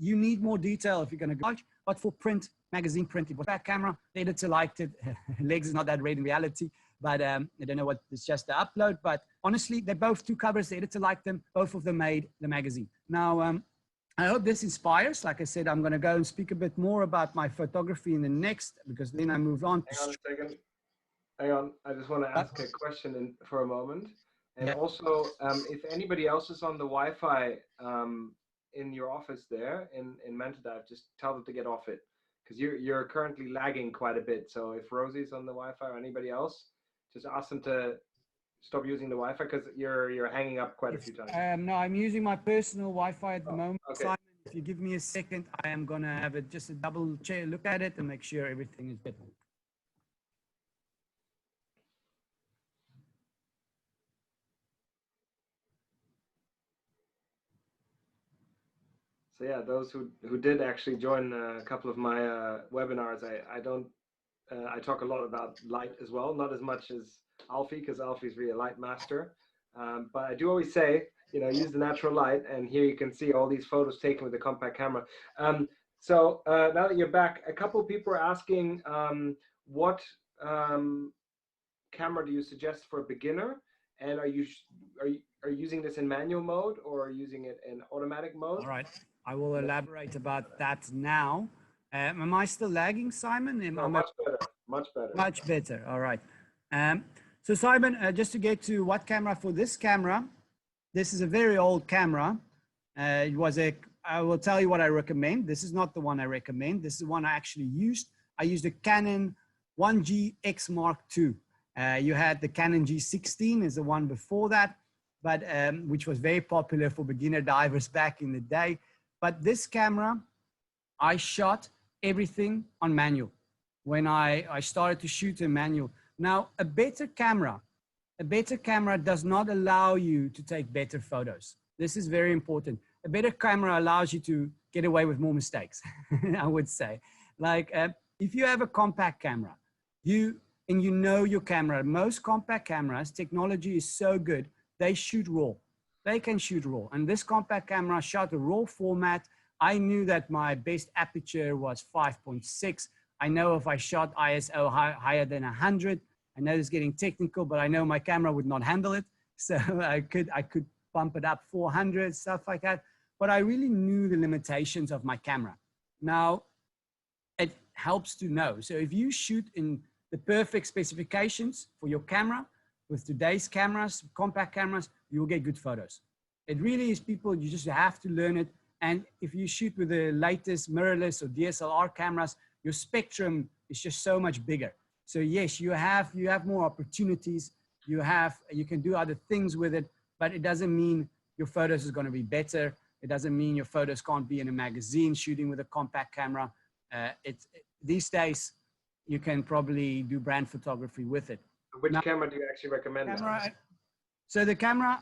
You need more detail if you're going to go large, but for print, magazine print, it was back camera. The editor liked it. Legs is not that red in reality, but I don't know what, it's just the upload. But honestly, they're both two covers. The editor liked them. Both of them made the magazine. Now, I hope this inspires. Like I said, I'm going to go and speak a bit more about my photography in the next, because then I move on. Hang on a second. Hang on. I just want to ask a question for a moment. And also, if anybody else is on the Wi-Fi in your office there in Mentadive, just tell them to get off it, because you're currently lagging quite a bit. So if Rosie's on the Wi-Fi or anybody else, just ask them to stop using the Wi-Fi because you're hanging up quite a few times. No, I'm using my personal Wi-Fi at the moment. Okay. Simon, if you give me a second, I am going to have just a double look at it and make sure everything is good. So yeah, those who did actually join a couple of my webinars, I talk a lot about light as well, not as much as Alfie, because Alfie's really a light master. But I do always say, use the natural light, and here you can see all these photos taken with the compact camera. So now that you're back, a couple of people are asking, what camera do you suggest for a beginner? And are you using this in manual mode or using it in automatic mode? All right, I will elaborate about that now. Am I still lagging, Simon? No, much better, much better. Much better, all right. So Simon, just to get to what camera for this camera, this is a very old camera. I will tell you what I recommend. This is not the one I recommend. This is the one I actually used. I used a Canon 1G X Mark II. You had the Canon G16 is the one before that, but which was very popular for beginner divers back in the day. But this camera, I shot everything on manual when I started to shoot in manual. Now, a better camera does not allow you to take better photos. This is very important. A better camera allows you to get away with more mistakes, I would say. Like if you have a compact camera, you know your camera, most compact cameras, technology is so good, they shoot RAW. They can shoot RAW. And this compact camera shot a RAW format. I knew that my best aperture was 5.6. I know if I shot ISO higher than 100, I know it's getting technical, but I know my camera would not handle it. So I could bump it up 400, stuff like that. But I really knew the limitations of my camera. Now, it helps to know. So if you shoot in the perfect specifications for your camera, with today's cameras, compact cameras, you'll get good photos. It really is, people, you just have to learn it. And if you shoot with the latest mirrorless or DSLR cameras, your spectrum is just so much bigger. So yes, you have more opportunities. You can do other things with it, but it doesn't mean your photos is going to be better. It doesn't mean your photos can't be in a magazine shooting with a compact camera. These days, you can probably do brand photography with it. Which camera do you actually recommend? So the camera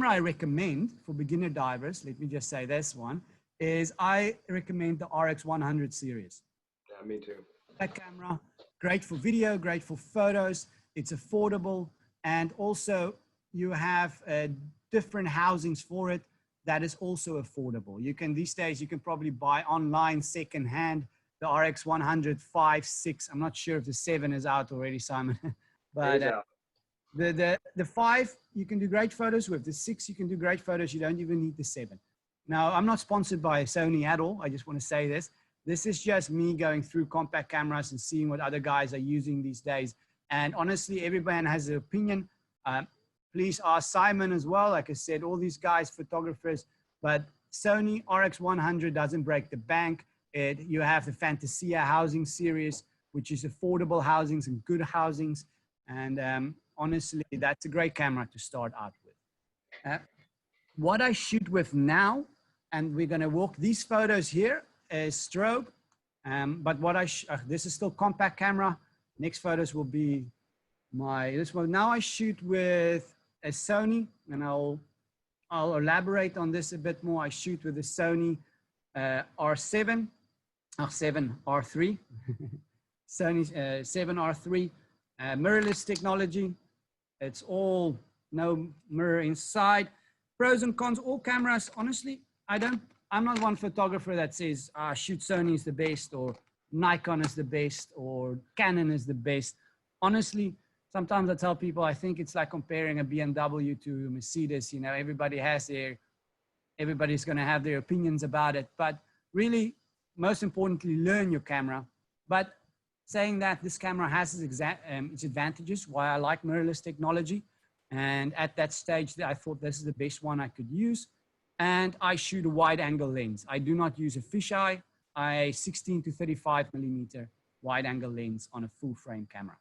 I recommend for beginner divers, let me just say this one, is I recommend the RX100 series. Yeah, me too. That camera, great for video, great for photos. It's affordable. And also you have different housings for it that is also affordable. These days, you can probably buy online secondhand, the RX100 5, 6. I'm not sure if the 7 is out already, Simon. But the 5, you can do great photos with. The 6, you can do great photos. You don't even need the 7. Now, I'm not sponsored by Sony at all. I just want to say this. This is just me going through compact cameras and seeing what other guys are using these days. And honestly, everyone has an opinion. Please ask Simon as well. Like I said, all these guys, photographers, but Sony RX100 doesn't break the bank. You have the Fantasia housing series, which is affordable housings and good housings. And honestly, that's a great camera to start out with. What I shoot with now, and we're gonna walk these photos here, is strobe. But this is still compact camera. Next photos will be this one. Now I shoot with a Sony, and I'll elaborate on this a bit more. I shoot with a Sony R7, R3, Sony 7R3, mirrorless technology. It's all no mirror inside. Pros and cons, all cameras, honestly, I'm not one photographer that says shoot Sony is the best or Nikon is the best or Canon is the best. Honestly, sometimes I tell people, I think it's like comparing a BMW to a Mercedes. Everybody's going to have their opinions about it. But really, most importantly, learn your camera. But saying that, this camera has its advantages, why I like mirrorless technology. And at that stage, I thought this is the best one I could use. And I shoot a wide angle lens. I do not use a fisheye. I 16 to 35 millimeter wide angle lens on a full frame camera.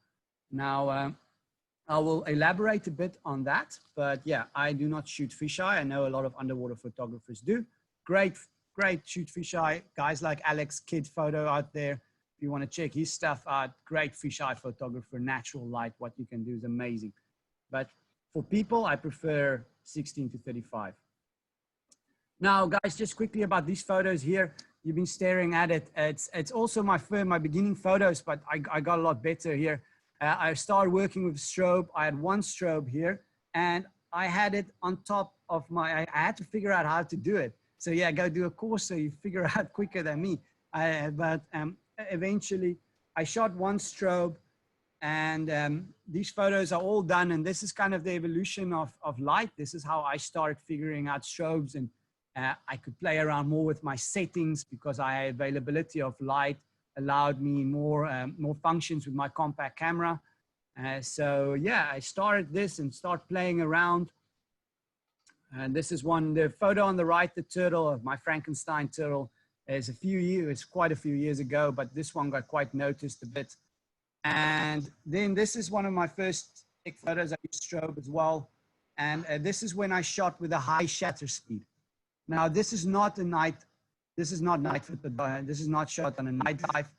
Now, I will elaborate a bit on that, but yeah, I do not shoot fisheye. I know a lot of underwater photographers do. Great, great shoot fisheye. Guys like Alex Kidd Photo out there. If you want to check his stuff out, great fisheye photographer, natural light, what you can do is amazing. But for people, I prefer 16 to 35. Now, guys, just quickly about these photos here. You've been staring at it. It's also my beginning photos, but I got a lot better here. I started working with strobe. I had one strobe here, and I had it on top of I had to figure out how to do it. So yeah, go do a course so you figure out quicker than me. But eventually, I shot one strobe, and these photos are all done. And this is kind of the evolution of light. This is how I started figuring out strobes, and I could play around more with my settings because I had availability of light allowed me more functions with my compact camera. So yeah, I started this and start playing around. And this is the photo on the right, the turtle of my Frankenstein turtle. It's quite a few years ago, but this one got quite noticed a bit. And then this is one of my first big photos. I used strobe as well. And this is when I shot with a high shutter speed. Now this is not night photo. This is not shot on a night dive.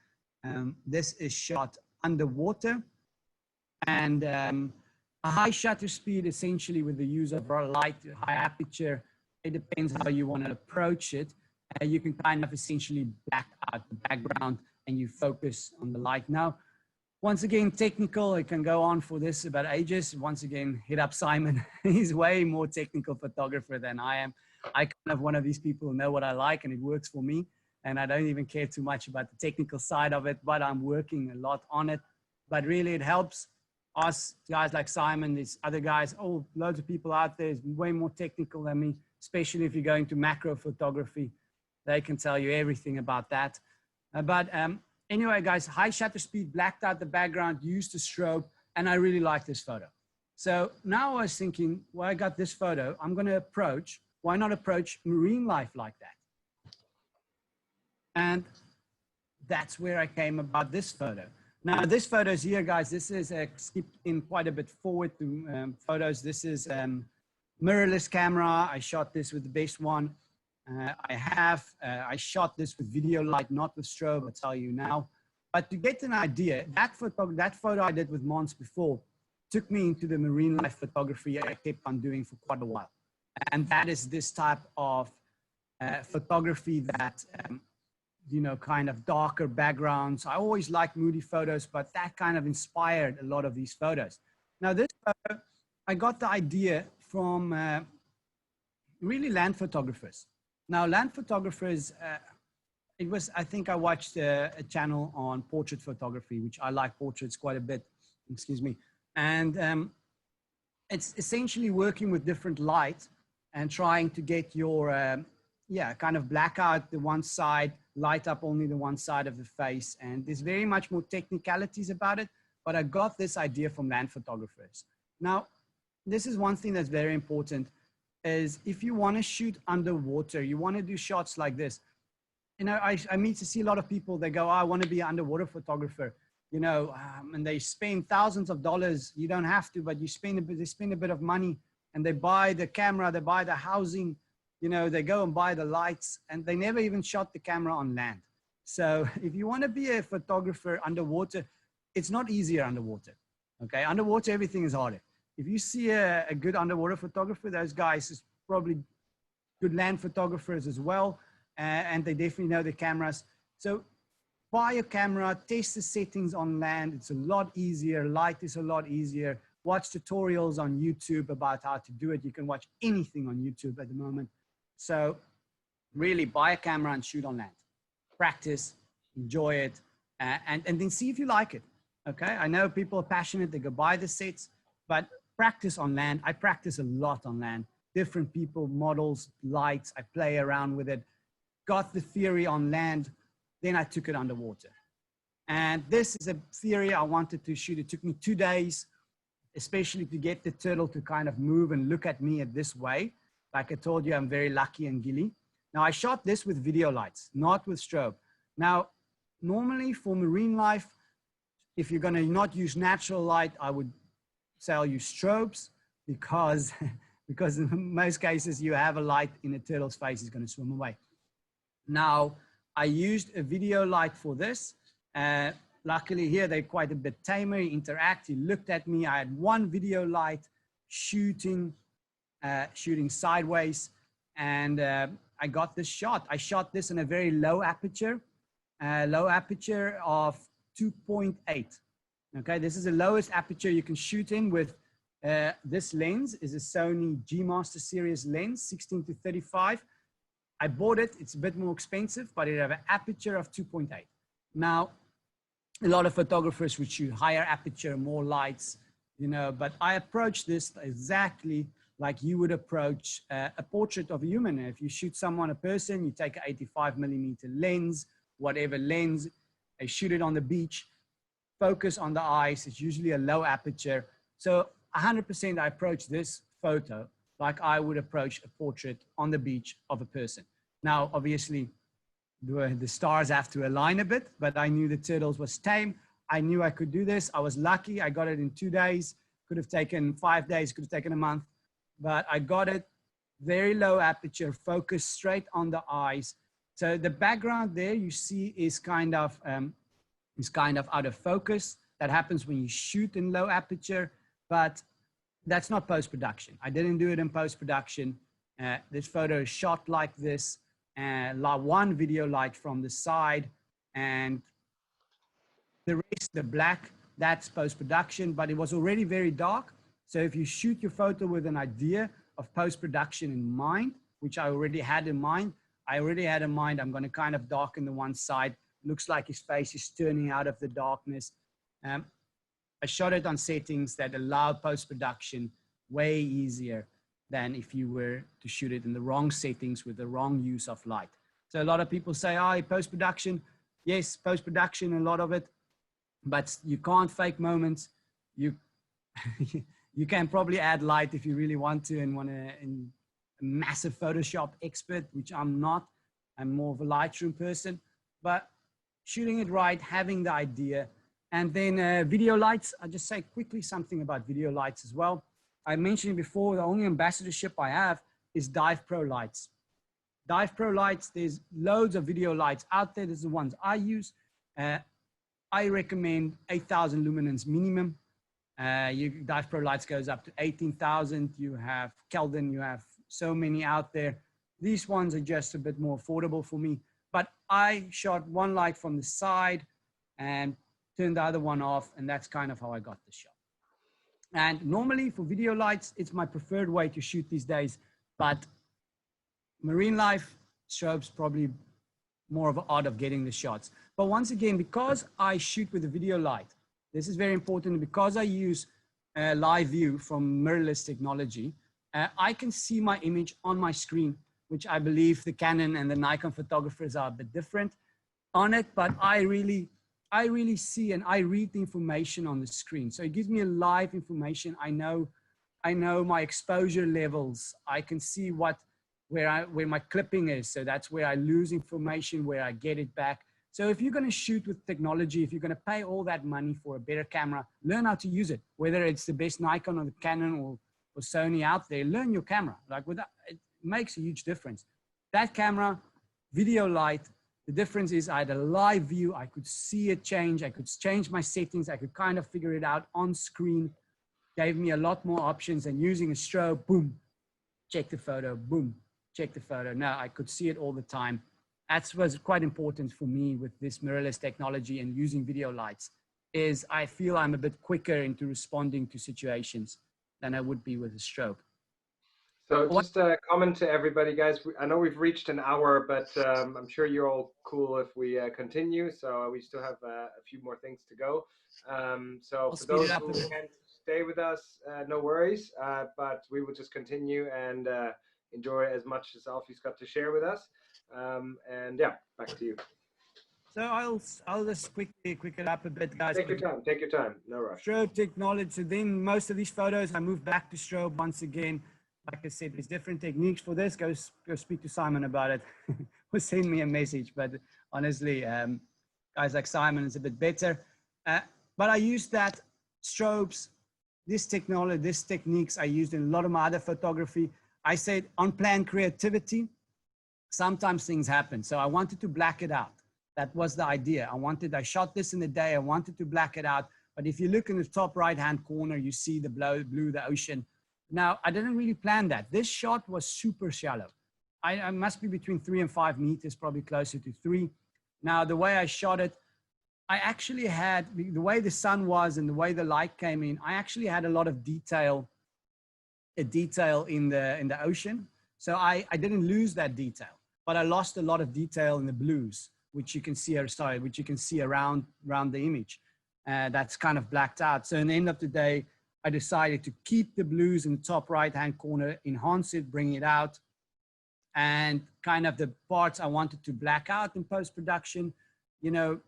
This is shot underwater, and a high shutter speed essentially with the use of light, high aperture. It depends how you want to approach it. You can kind of essentially black out the background and you focus on the light. Now, once again, technical, it can go on for this about ages. Once again, hit up Simon. He's way more technical photographer than I am. I kind of one of these people who know what I like and it works for me. And I don't even care too much about the technical side of it, but I'm working a lot on it. But really it helps us guys like Simon, these other guys, loads of people out there is way more technical than me, especially if you're going to macro photography. They can tell you everything about that. Anyway, guys, high shutter speed, blacked out the background, used the strobe, and I really like this photo. So now I was thinking, well, I got this photo, I'm going to why not approach marine life like that? And that's where I came about this photo. Now, this photo is here, guys. This is skipped in quite a bit forward to photos. This is mirrorless camera. I shot this with the best one I shot this with video light, not with strobe, I'll tell you now. But to get an idea, that photo I did with Mons before took me into the marine life photography I kept on doing for quite a while. And that is this type of photography that, kind of darker backgrounds. I always like moody photos, but that kind of inspired a lot of these photos. Now this photo, I got the idea from really land photographers. Now land photographers, I think I watched a channel on portrait photography, which I like portraits quite a bit, excuse me. And it's essentially working with different light and trying to get your, kind of black out the one side, light up only the one side of the face. And there's very much more technicalities about it, but I got this idea from land photographers. Now, this is one thing that's very important is if you want to shoot underwater, you want to do shots like this. I see a lot of people, they go, oh, I want to be an underwater photographer, and they spend thousands of dollars. You don't have to, but they spend a bit of money and they buy the camera, they buy the housing, they go and buy the lights, and they never even shot the camera on land. So if you want to be a photographer underwater, it's not easier underwater. Okay, underwater, everything is harder. If you see a good underwater photographer, those guys is probably good land photographers as well. And they definitely know the cameras. So buy a camera, test the settings on land. It's a lot easier. Light is a lot easier. Watch tutorials on YouTube about how to do it. You can watch anything on YouTube at the moment. So really buy a camera and shoot on land. Practice, enjoy it, and then see if you like it. Okay, I know people are passionate. They go buy the sets, but practice on land. I practice a lot on land. Different people, models, lights. I play around with it. Got the theory on land, then I took it underwater. And this is a theory I wanted to shoot. It took me 2 days, especially to get the turtle to kind of move and look at me this way. Like I told you, I'm very lucky and gilly. Now I shot this with video lights, not with strobe. Now, normally for marine life, if you're gonna not use natural light, I would say I'll use strobes because, because in most cases you have a light in a turtle's face is going to swim away. Now, I used a video light for this. Luckily here, they're quite a bit tamer, interact. He looked at me. I had one video light shooting sideways, and I got this shot. I shot this in a very low aperture of 2.8. Okay, this is the lowest aperture you can shoot in with. This lens is a Sony G Master Series lens, 16 to 35. I bought it, it's a bit more expensive, but it has an aperture of 2.8. Now, a lot of photographers would shoot higher aperture, more lights, you know, but I approach this exactly like you would approach a portrait of a human. If you shoot someone, a person, you take an 85mm lens, whatever lens, I shoot it on the beach, focus on the eyes, it's usually a low aperture. So 100% I approach this photo like I would approach a portrait on the beach of a person. Now, obviously, the stars have to align a bit, but I knew the turtles was tame. I knew I could do this. I was lucky. I got it in 2 days. Could have taken 5 days, could have taken a month, but I got it very low aperture, focused straight on the eyes. So the background there you see is kind of out of focus. That happens when you shoot in low aperture, but that's not post-production. I didn't do it in post-production. This photo is shot like this, one video light from the side, and the rest, the black, that's post-production, but it was already very dark. So if you shoot your photo with an idea of post-production in mind, which I already had in mind, I'm gonna kind of darken the one side. Looks like his face is turning out of the darkness. I shot it on settings that allow post-production way easier than if you were to shoot it in the wrong settings with the wrong use of light. So a lot of people say, oh, post-production. Yes, post-production, a lot of it, but you can't fake moments. You, you can probably add light if you really want to and want a massive Photoshop expert, which I'm not. I'm more of a Lightroom person, but shooting it right, having the idea. And then video lights, I'll just say quickly something about video lights as well. I mentioned before, the only ambassadorship I have is Dive Pro lights. Dive Pro lights, there's loads of video lights out there. There's the ones I use. I recommend 8,000 luminance minimum. Dive Pro lights goes up to 18,000. You have Kelvin, you have so many out there. These ones are just a bit more affordable for me. But I shot one light from the side and turned the other one off, and that's kind of how I got the shot. And normally for video lights, it's my preferred way to shoot these days, but marine life, strobe's probably more of an art of getting the shots. But once again, because I shoot with a video light, this is very important, because I use live view from mirrorless technology, I can see my image on my screen, which I believe the Canon and the Nikon photographers are a bit different on it, but I really see and I read the information on the screen. So it gives me a live information. I know my exposure levels. I can see where my clipping is. So that's where I lose information, where I get it back. So if you're going to shoot with technology, if you're going to pay all that money for a better camera, learn how to use it. Whether it's the best Nikon or the Canon or Sony out there, learn your camera. It makes a huge difference. That camera, video light, the difference is I had a live view. I could see it change. I could change my settings. I could kind of figure it out on screen. Gave me a lot more options than using a strobe. Boom, check the photo. Boom, check the photo. No, I could see it all the time. That was quite important for me with this mirrorless technology and using video lights, is I feel I'm a bit quicker into responding to situations than I would be with a strobe. So just a comment to everybody, guys. I know we've reached an hour, but I'm sure you're all cool if we continue. So we still have a few more things to go. So for those who can't stay with us, no worries. But we will just continue and enjoy as much as Alfie's got to share with us. And yeah, back to you. So I'll just quickly it up a bit, guys. Take your time. Take your time. No rush. Strobe technology. So then most of these photos, I move back to strobe once again. Like I said, there's different techniques for this. Go speak to Simon about it or send me a message. But honestly, guys like Simon is a bit better. But I use that strobes this technology, these techniques I used in a lot of my other photography. I said unplanned creativity, sometimes things happen. So I wanted to black it out. That was the idea. I shot this in the day. I wanted to black it out. But if you look in the top right-hand corner, you see the blue, the ocean. Now, I didn't really plan that. This shot was super shallow. I must be between 3 and 5 meters, probably closer to 3. Now, the way I shot it, I actually had, the way the sun was and the way the light came in, I actually had a lot of detail in the ocean. So I didn't lose that detail, but I lost a lot of detail in the blues, which you can see, which you can see around the image. That's kind of blacked out. So in the end of the day, I decided to keep the blues in the top right-hand corner, enhance it, bring it out, and kind of the parts I wanted to black out in post-production, you know,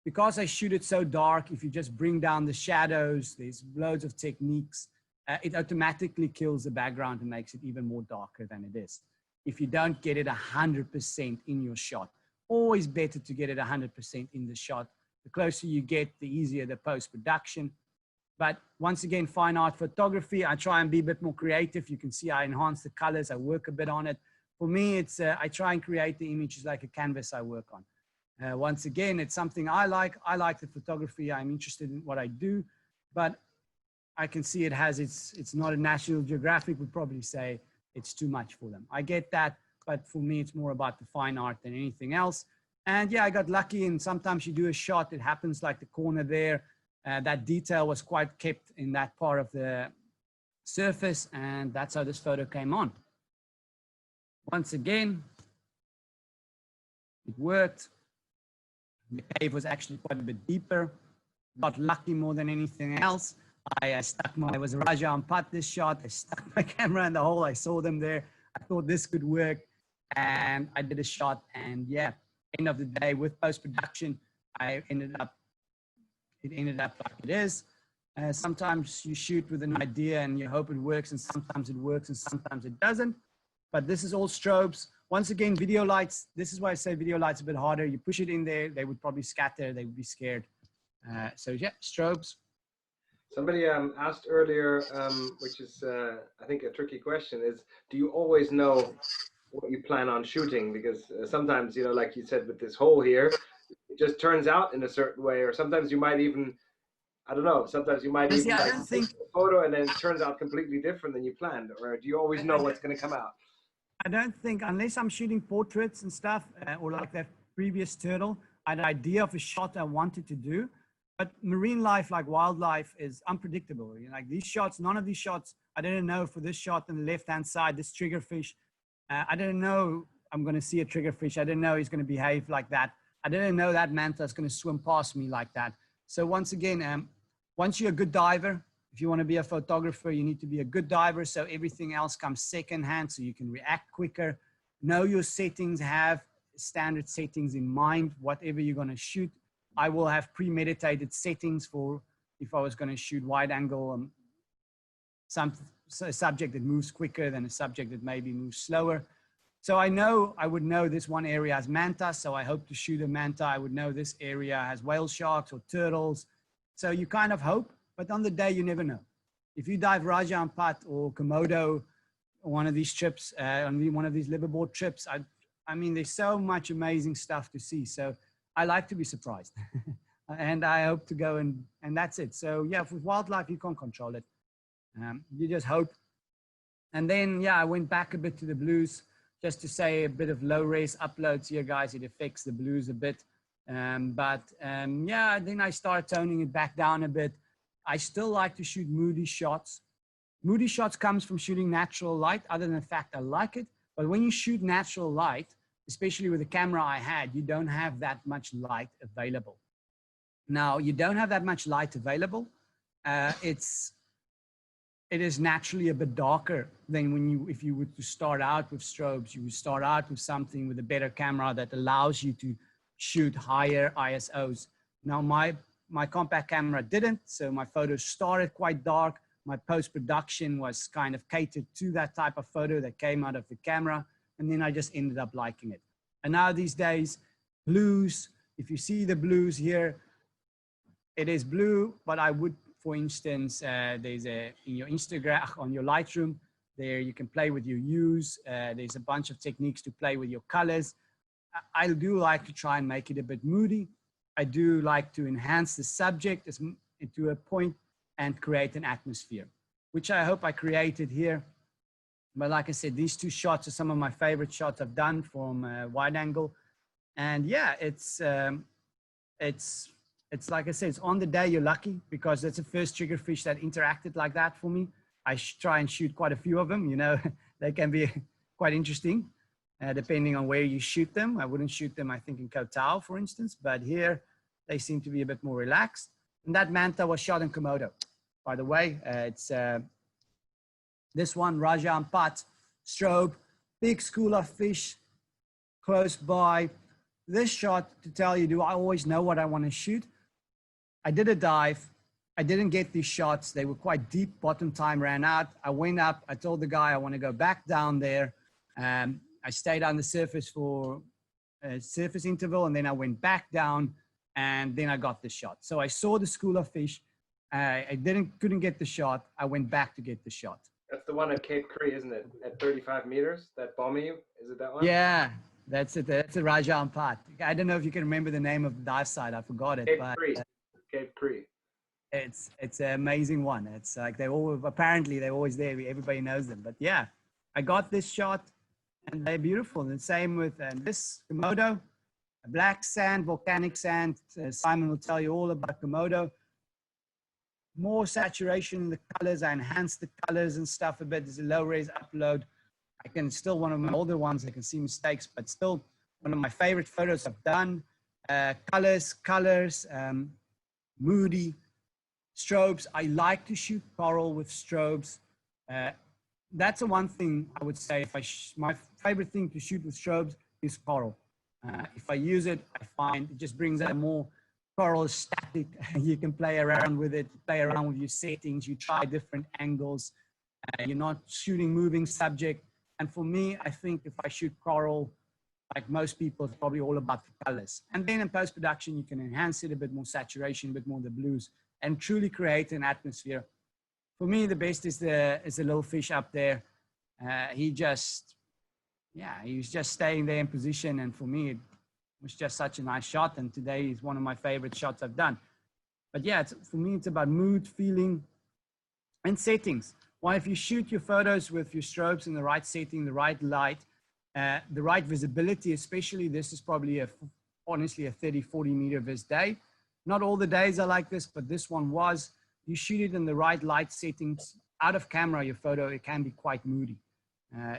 because I shoot it so dark, if you just bring down the shadows, there's loads of techniques, it automatically kills the background and makes it even more darker than it is. If you don't get it 100% in your shot, always better to get it 100% in the shot. The closer you get, the easier the post-production. But once again, fine art photography, I try and be a bit more creative. You can see I enhance the colors, I work a bit on it. For me, it's I try and create the images like a canvas I work on. Once again, it's something I like. I like the photography. I'm interested in what I do, but I can see it has it's not a National Geographic would probably say it's too much for them. I get that, but for me, it's more about the fine art than anything else. And yeah, I got lucky, and sometimes you do a shot, it happens like the corner there. That detail was quite kept in that part of the surface, and that's how this photo came on. Once again, it worked. The cave was actually quite a bit deeper. Got lucky more than anything else. I was Raja on putt this shot. I stuck my camera in the hole. I saw them there. I thought this could work, and I did a shot. And yeah, end of the day with post-production, it ended up like it is. Sometimes you shoot with an idea and you hope it works, and sometimes it works and sometimes it doesn't. But this is all strobes. Once again, video lights. This is why I say video lights a bit harder. You push it in there, they would probably scatter. They would be scared. So yeah, strobes. Somebody asked earlier, which is I think a tricky question, is do you always know what you plan on shooting? Because sometimes, you know, like you said with this hole here, it just turns out in a certain way, or sometimes you might even, I don't know, sometimes you might even I like don't think take a photo and then it turns out completely different than you planned, or do you always know what's going to come out? I don't think, unless I'm shooting portraits and stuff, or like that previous turtle, I had an idea of a shot I wanted to do. But marine life, like wildlife, is unpredictable. You know, like these shots, none of these shots, I didn't know for this shot on the left-hand side, this triggerfish, I didn't know I'm going to see a triggerfish. I didn't know he's going to behave like that. I didn't know that manta is going to swim past me like that. So once again, once you're a good diver, if you want to be a photographer, you need to be a good diver. So everything else comes secondhand, so you can react quicker. Know your settings, have standard settings in mind, whatever you're going to shoot. I will have premeditated settings for if I was going to shoot wide angle, a subject that moves quicker than a subject that maybe moves slower. So I know I would know this one area has manta, so I hope to shoot a manta. I would know this area has whale sharks or turtles. So you kind of hope, but on the day you never know. If you dive Raja Ampat or Komodo, or one of these trips, on one of these liveaboard trips, I mean, there's so much amazing stuff to see. So I like to be surprised and I hope to go and that's it. So yeah, with wildlife, you can't control it. You just hope. And then, yeah, I went back a bit to the blues just to say a bit of low res uploads here, guys. It affects the blues a bit. Yeah, then I started toning it back down a bit. I still like to shoot moody shots. Moody shots comes from shooting natural light, other than the fact I like it. But when you shoot natural light, especially with the camera I had, you don't have that much light available. Now, you don't have that much light available. It is naturally a bit darker than if you were to start out with strobes. You would start out with something with a better camera that allows you to shoot higher ISOs. Now, my compact camera didn't, so my photos started quite dark. My post-production was kind of catered to that type of photo that came out of the camera. And then I just ended up liking it. And now these days, blues, if you see the blues here, it is blue, but I would for instance, there's in your Instagram, on your Lightroom, there you can play with your hues. There's a bunch of techniques to play with your colors. I do like to try and make it a bit moody. I do like to enhance the subject to a point and create an atmosphere, which I hope I created here. But like I said, these two shots are some of my favorite shots I've done from wide angle. And yeah, it's like I said, it's on the day you're lucky, because that's the first triggerfish that interacted like that for me. I try and shoot quite a few of them, you know, they can be quite interesting depending on where you shoot them. I wouldn't shoot them, I think, in Koh Tao, for instance, but here they seem to be a bit more relaxed. And that manta was shot in Komodo, by the way. It's this one, Raja Ampat, strobe, big school of fish close by. This shot, to tell you, do I always know what I want to shoot? I did a dive. I didn't get these shots. They were quite deep. Bottom time ran out. I went up. I told the guy I want to go back down there. I stayed on the surface for a surface interval, and then I went back down, and then I got the shot. So I saw the school of fish. I couldn't get the shot. I went back to get the shot. That's the one at Cape Cree, isn't it? At 35 meters, that bombing you? Is it that one? Yeah, that's it. That's a Raja Ampat. I don't know if you can remember the name of the dive site. I forgot it. Cape Cree. It's an amazing one. It's like apparently they're always there. Everybody knows them. But yeah, I got this shot, and they're beautiful. And same with this Komodo, black sand, volcanic sand. Simon will tell you all about Komodo. More saturation in the colors. I enhanced the colors and stuff a bit. There's a low res upload. I can still, one of my older ones, I can see mistakes, but still one of my favorite photos I've done. Colors, moody, strobes. I like to shoot coral with strobes. That's the one thing I would say. My favorite thing to shoot with strobes is coral. If I use it, I find it just brings out more. Coral is static. You can play around with it, play around with your settings. You try different angles. You're not shooting moving subject. And for me, I think if I shoot coral, like most people, it's probably all about the colors. And then in post-production, you can enhance it, a bit more saturation, a bit more of the blues, and truly create an atmosphere. For me, the best is the little fish up there. He was just staying there in position. And for me, it was just such a nice shot. And today is one of my favorite shots I've done. But yeah, for me, it's about mood, feeling, and settings. Well, if you shoot your photos with your strobes in the right setting, the right light, the right visibility, especially this is probably honestly a 30, 40 meter vis day. Not all the days are like this, but this one was. You shoot it in the right light settings. Out of camera, your photo, it can be quite moody.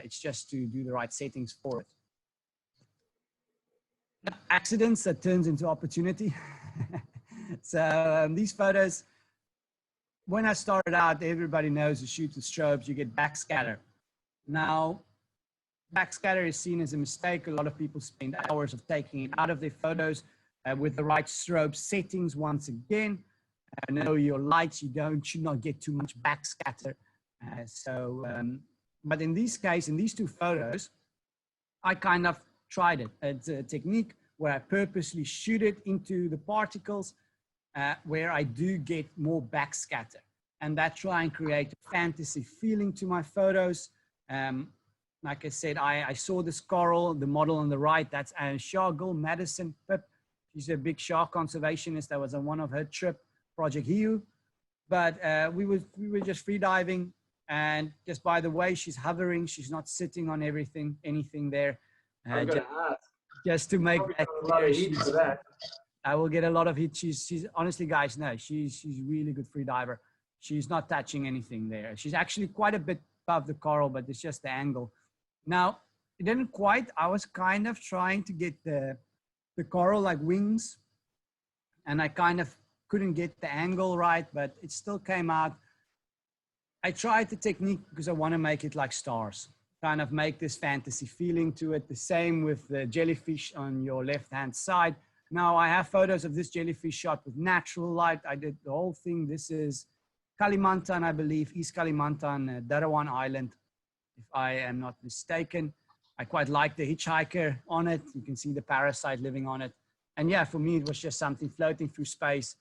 It's just to do the right settings for it. Accidents that turns into opportunity. So these photos, when I started out, everybody knows to shoot with strobes, you get backscatter. Now, backscatter is seen as a mistake. A lot of people spend hours of taking it out of their photos with the right strobe settings. Once again, know your lights, you should not get too much backscatter. But in this case, in these two photos, I kind of tried it. It's a technique where I purposely shoot it into the particles where I do get more backscatter. And that try and create a fantasy feeling to my photos. Like I said, I saw this coral, the model on the right, that's Shargul Madison Pip. She's a big shark conservationist. That was on one of her trip, Project Hiu. But we were just free diving. And just by the way, she's hovering. She's not sitting on anything there. Just to make that clear, I will get a lot of heat. She's honestly, guys, no, she's really good free diver. She's not touching anything there. She's actually quite a bit above the coral, but it's just the angle. Now, it didn't quite. I was kind of trying to get the coral like wings, and I kind of couldn't get the angle right, but it still came out. I tried the technique because I want to make it like stars, kind of make this fantasy feeling to it. The same with the jellyfish on your left-hand side. Now I have photos of this jellyfish shot with natural light. I did the whole thing. This is Kalimantan, I believe, East Kalimantan, Darawan Island, if I am not mistaken. I quite like the hitchhiker on it. You can see the parasite living on it. And yeah, for me, it was just something floating through space.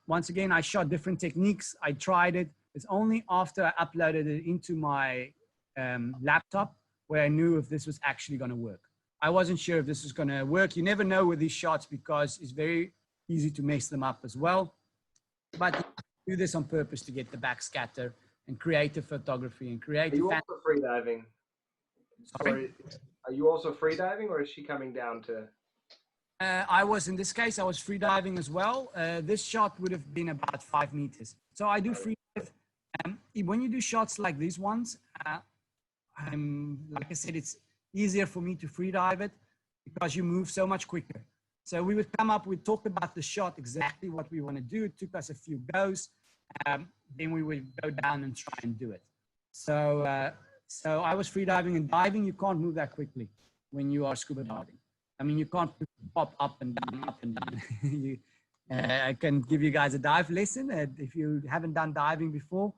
Once again, I shot different techniques. I tried it. It's only after I uploaded it into my laptop where I knew if this was actually going to work. I wasn't sure if this was going to work. You never know with these shots because it's very easy to mess them up as well. But you do this on purpose to get the backscatter and creative photography and creative. Are you also free diving? Sorry? Are you also free diving, or is she coming down to? I was, in this case, I was free diving as well. This shot would have been about 5 meters. So I do free dive. When you do shots like these ones, like I said, it's easier for me to free dive it because you move so much quicker. So we would come up, we talked about the shot, exactly what we want to do. It took us a few goes. Then we would go down and try and do it. So, so I was free diving, and diving, you can't move that quickly when you are scuba diving. I mean, you can't pop up and down, up and down. I can give you guys a dive lesson. If you haven't done diving before,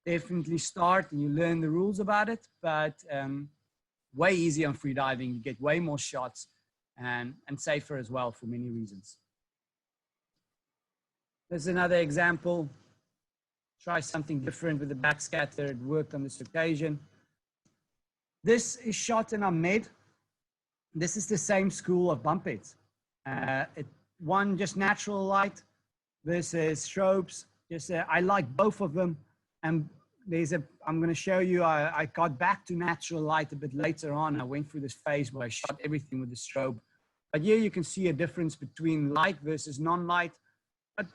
definitely start and you learn the rules about it. But way easier on free diving. You get way more shots and safer as well for many reasons. There's another example. Try something different with the backscatter. It worked on this occasion. This is shot in Ahmed. This is the same school of bump heads. One just natural light versus strobes. I like both of them. And I'm going to show you, I got back to natural light a bit later on. I went through this phase where I shot everything with the strobe. But here you can see a difference between light versus non-light. But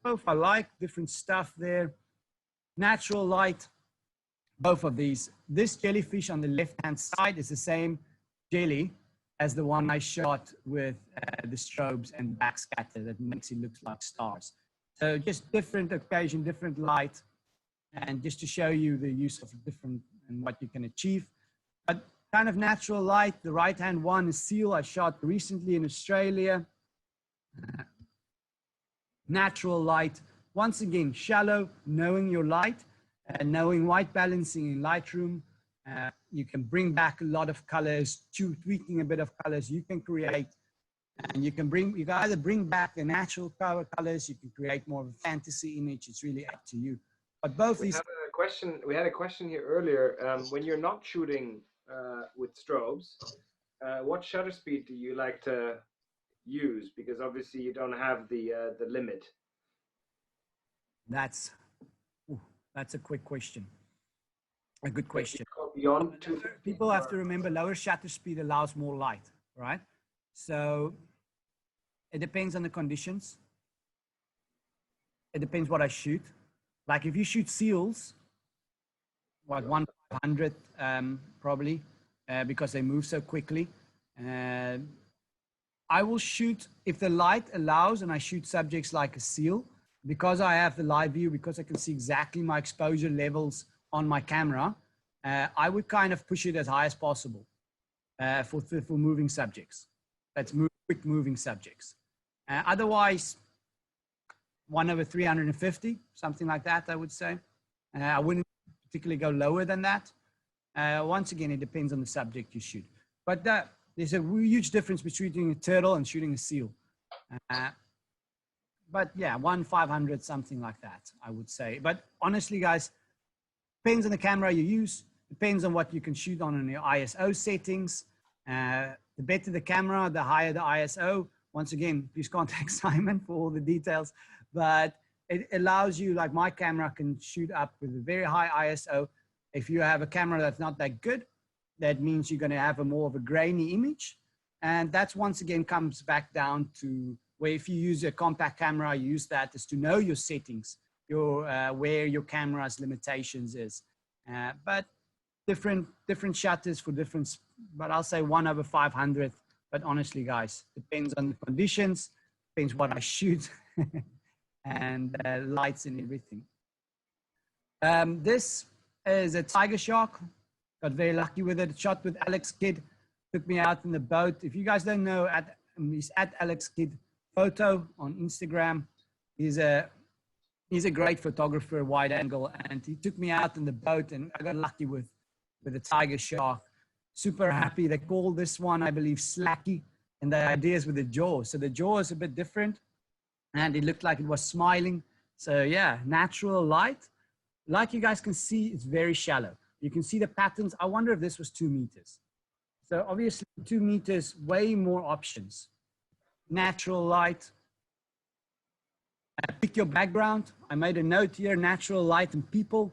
both I like, different stuff there. Natural light, both of these. This jellyfish on the left-hand side is the same jelly as the one I shot with the strobes and backscatter that makes it look like stars. So just different occasion, different light, and just to show you the use of different and what you can achieve. But kind of natural light, the right-hand one is seal. I shot recently in Australia. Natural light, once again, shallow, knowing your light, and knowing white balancing in Lightroom. You can bring back a lot of colors, tweaking a bit of colors you can create. And you can either bring back the natural colors, you can create more of a fantasy image. It's really up to you. But both these. We had a question here earlier. When you're not shooting with strobes, what shutter speed do you like to use? Because obviously you don't have the limit. That's a quick question. A good question. Beyond 250, people have to remember lower shutter speed allows more light, right? So it depends on the conditions. It depends what I shoot. Like if you shoot seals, what 1/500 probably, because they move so quickly. I will shoot if the light allows, and I shoot subjects like a seal, because I have the live view, because I can see exactly my exposure levels on my camera. I would kind of push it as high as possible for moving subjects. That's quick moving subjects. Otherwise, 1/350, something like that, I would say. I wouldn't particularly go lower than that. Once again, it depends on the subject you shoot. But there's a huge difference between shooting a turtle and shooting a seal. But yeah, 1/500, something like that, I would say. But honestly, guys, depends on the camera you use. Depends on what you can shoot on in your ISO settings. The better the camera, the higher the ISO. Once again, please contact Simon for all the details. But it allows you, like my camera can shoot up with a very high ISO. If you have a camera that's not that good, that means you're going to have more of a grainy image. And that's once again comes back down to where if you use a compact camera, you use that is to know your settings, where your camera's limitations is. But different shutters for different, but I'll say 1/500. But honestly, guys, depends on the conditions, depends what I shoot, and lights and everything. This is a tiger shark. Got very lucky with it. Shot with Alex Kidd. Took me out in the boat. If you guys don't know, he's at Alex Kidd Photo on Instagram. He's a great photographer, wide angle, and he took me out in the boat, and I got lucky with a tiger shark. Super happy. They call this one, I believe, Slacky, and the idea is with the jaw. So the jaw is a bit different. and it looked like it was smiling. So yeah, natural light. Like you guys can see, it's very shallow. You can see the patterns. I wonder if this was 2 meters. So obviously 2 meters, way more options. Natural light. Pick your background. I made a note here, natural light and people.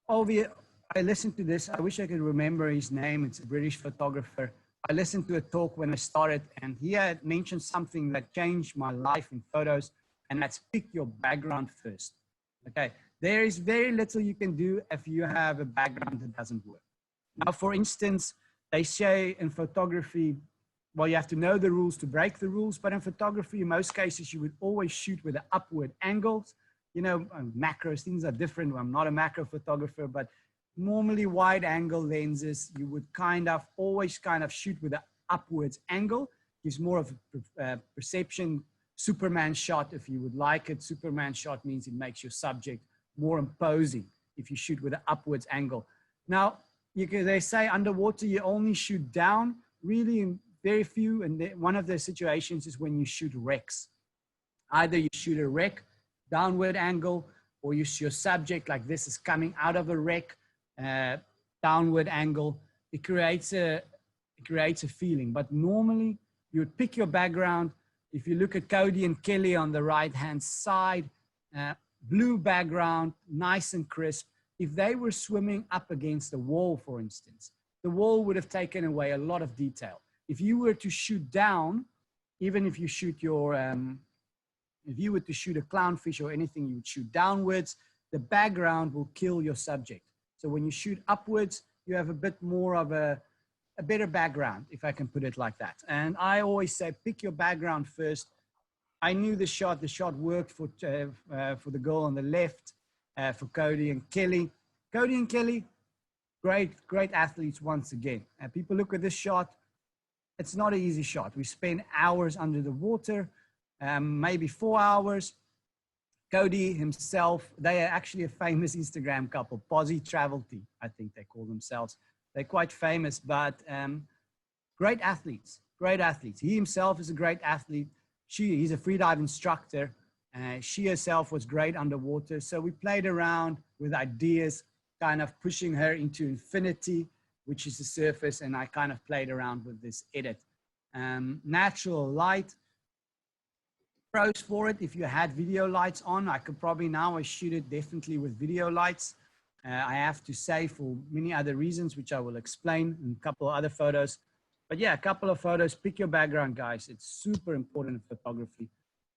I listened to this. I wish I could remember his name. It's a British photographer. I listened to a talk when I started, and he had mentioned something that changed my life in photos, and that's pick your background first. Okay, there is very little you can do if you have a background that doesn't work. Now, for instance, they say in photography, well, you have to know the rules to break the rules, but in photography, in most cases, you would always shoot with the upward angles. You know, macros, things are different. I'm not a macro photographer, but normally wide angle lenses, you would always shoot with an upwards angle. Gives more of a perception. Superman shot, if you would like it. Superman shot means it makes your subject more imposing if you shoot with an upwards angle. Now, they say underwater, you only shoot down, really very few. And one of the situations is when you shoot wrecks. Either you shoot a wreck, downward angle, or your subject like this is coming out of a wreck, downward angle. It creates a feeling. But normally you would pick your background. If you look at Cody and Kelly on the right-hand side, blue background, nice and crisp. If they were swimming up against the wall, for instance, the wall would have taken away a lot of detail. If you were to shoot down, even if you shoot your, if you were to shoot a clownfish or anything, you would shoot downwards, the background will kill your subject. So when you shoot upwards, you have a bit more of a better background, if I can put it like that. And I always say, pick your background first. I knew the shot worked for the girl on the left, for Cody and Kelly. Cody and Kelly, great athletes once again. People look at this shot. It's not an easy shot. We spend hours under the water, maybe 4 hours. Cody himself, they are actually a famous Instagram couple, Posy Travel Team, I think they call themselves. They're quite famous, but great athletes. He himself is a great athlete. He's a freedive instructor. She herself was great underwater. So we played around with ideas, kind of pushing her into infinity, which is the surface. And I kind of played around with this edit. Natural light. Pros for it, if you had video lights on, I could probably now shoot it definitely with video lights. I have to say for many other reasons, which I will explain in a couple of other photos. But yeah, a couple of photos, pick your background, guys. It's super important in photography.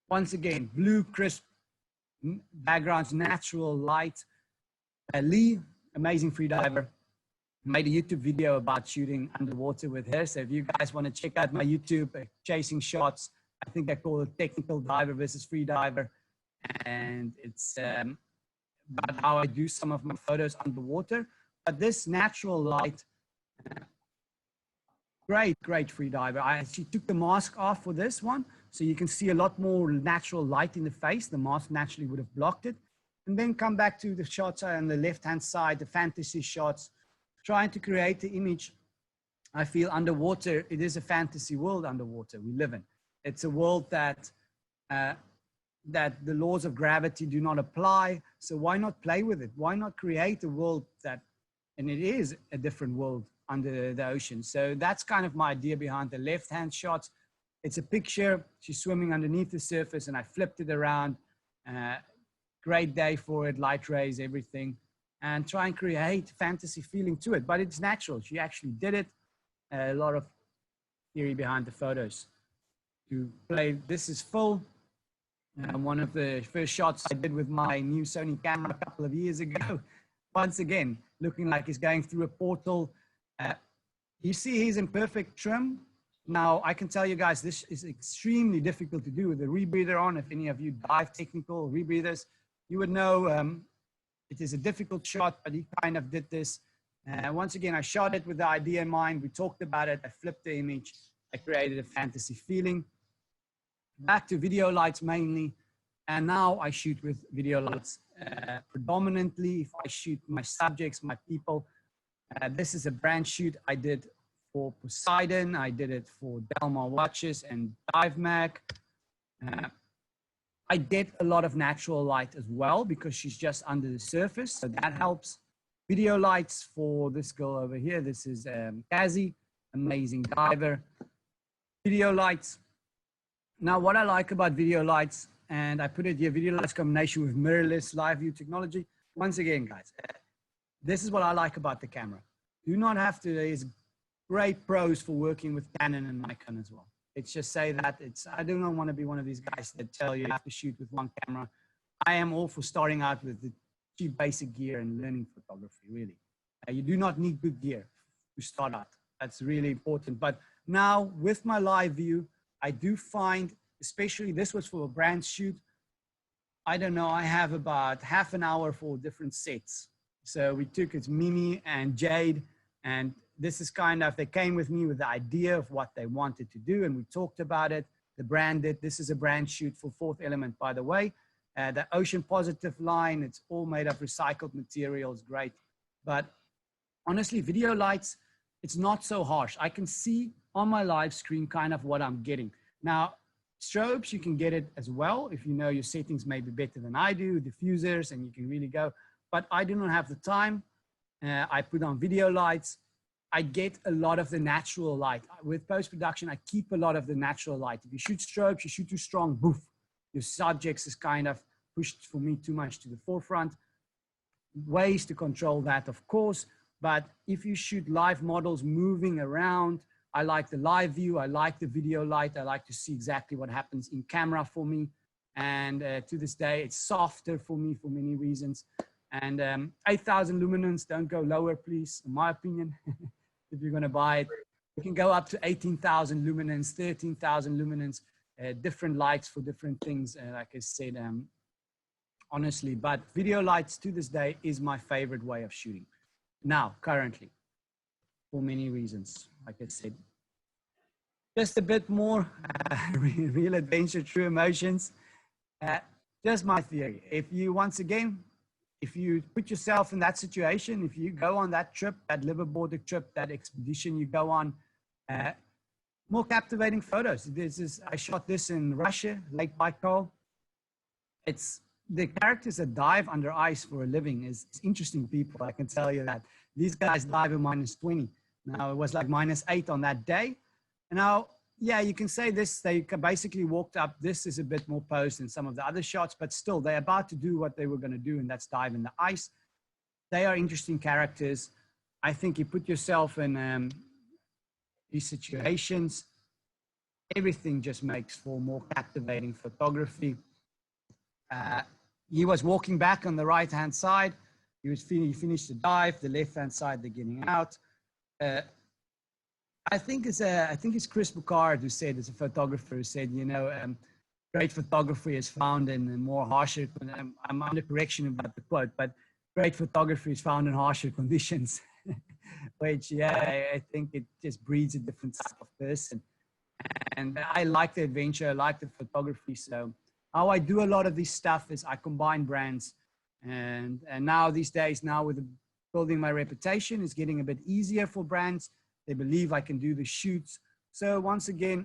Once again, blue, crisp backgrounds, natural light. Lee, amazing freediver, made a YouTube video about shooting underwater with her. So if you guys want to check out my YouTube, Chasing Shots, I think I call it technical diver versus freediver. And it's about how I do some of my photos underwater. But this natural light, great freediver. I actually took the mask off for this one. So you can see a lot more natural light in the face. The mask naturally would have blocked it. And then come back to the shots on the left-hand side, the fantasy shots, trying to create the image. I feel underwater, it is a fantasy world underwater we live in. It's a world that the laws of gravity do not apply. So why not play with it? Why not create a world that, and it is a different world under the ocean. So that's kind of my idea behind the left-hand shots. It's a picture, she's swimming underneath the surface and I flipped it around. Great day for it, light rays, everything. And try and create fantasy feeling to it, but it's natural. She actually did it. A lot of theory behind the photos. To play, this is full. One of the first shots I did with my new Sony camera a couple of years ago. Once again, looking like he's going through a portal. You see he's in perfect trim. Now, I can tell you guys, this is extremely difficult to do with the rebreather on. If any of you dive technical rebreathers, you would know it is a difficult shot, but he kind of did this. Once again, I shot it with the idea in mind. We talked about it. I flipped the image. I created a fantasy feeling. Back to video lights mainly. And now I shoot with video lights predominantly. If I shoot my subjects, my people, this is a brand shoot I did for Poseidon. I did it for Delmar Watches and Dive Mag. I get a lot of natural light as well because she's just under the surface. So that helps. Video lights for this girl over here. This is Cassie, amazing diver. Video lights. Now, what I like about video lights, and I put it here, video lights combination with mirrorless live view technology. Once again, guys, this is what I like about the camera. Do not have to, there's great pros for working with Canon and Nikon as well. It's just say that I do not want to be one of these guys that tell you have to shoot with one camera. I am all for starting out with the cheap basic gear and learning photography, really. You do not need good gear to start out. That's really important. But now with my live view, I do find, especially this was for a brand shoot, I don't know, I have about half an hour for different sets. So we took, it's Mimi and Jade, and this is kind of, they came with me with the idea of what they wanted to do, and we talked about it. The brand did, this is a brand shoot for Fourth Element, by the way. The Ocean Positive line, it's all made of recycled materials, great. But honestly, video lights, it's not so harsh. I can see on my live screen kind of what I'm getting. Now, strobes, you can get it as well. If you know your settings may be better than I do, diffusers, and you can really go. But I do not have the time. I put on video lights. I get a lot of the natural light. With post-production, I keep a lot of the natural light. If you shoot strobes, you shoot too strong, boof. Your subjects is kind of pushed for me too much to the forefront. Ways to control that, of course. But if you shoot live models moving around, I like the live view. I like the video light. I like to see exactly what happens in camera for me. And to this day, it's softer for me for many reasons. And 8,000 luminance, don't go lower, please, in my opinion. If you're going to buy it, you can go up to 18,000 luminance, 13,000 luminance, different lights for different things, like I said, honestly. But video lights to this day is my favorite way of shooting. Now, currently, for many reasons, like I said. Just a bit more real adventure, true emotions. Just my theory. If you, once again, if you put yourself in that situation, if you go on that trip, that liveaboard trip, that expedition you go on, more captivating photos. I shot this in Russia, Lake Baikal. It's the characters that dive under ice for a living is interesting people, I can tell you that. These guys dive at -20. Now it was like -8 on that day. And now, yeah, you can say this, they basically walked up. This is a bit more posed than some of the other shots, but still they're about to do what they were going to do, and that's dive in the ice. They are interesting characters. I think you put yourself in these situations, everything just makes for more captivating photography. He was walking back on the right-hand side. He finished the dive, the left-hand side, they're getting out. I think it's Chris Bucard who said, as a photographer, who said, you know, great photography is found in more harsher, I'm under correction about the quote, but great photography is found in harsher conditions, which, yeah, I think it just breeds a different type of person. And I like the adventure, I like the photography. So how I do a lot of this stuff is I combine brands. And now these days, now with building my reputation, it's getting a bit easier for brands. They believe I can do the shoots. So once again,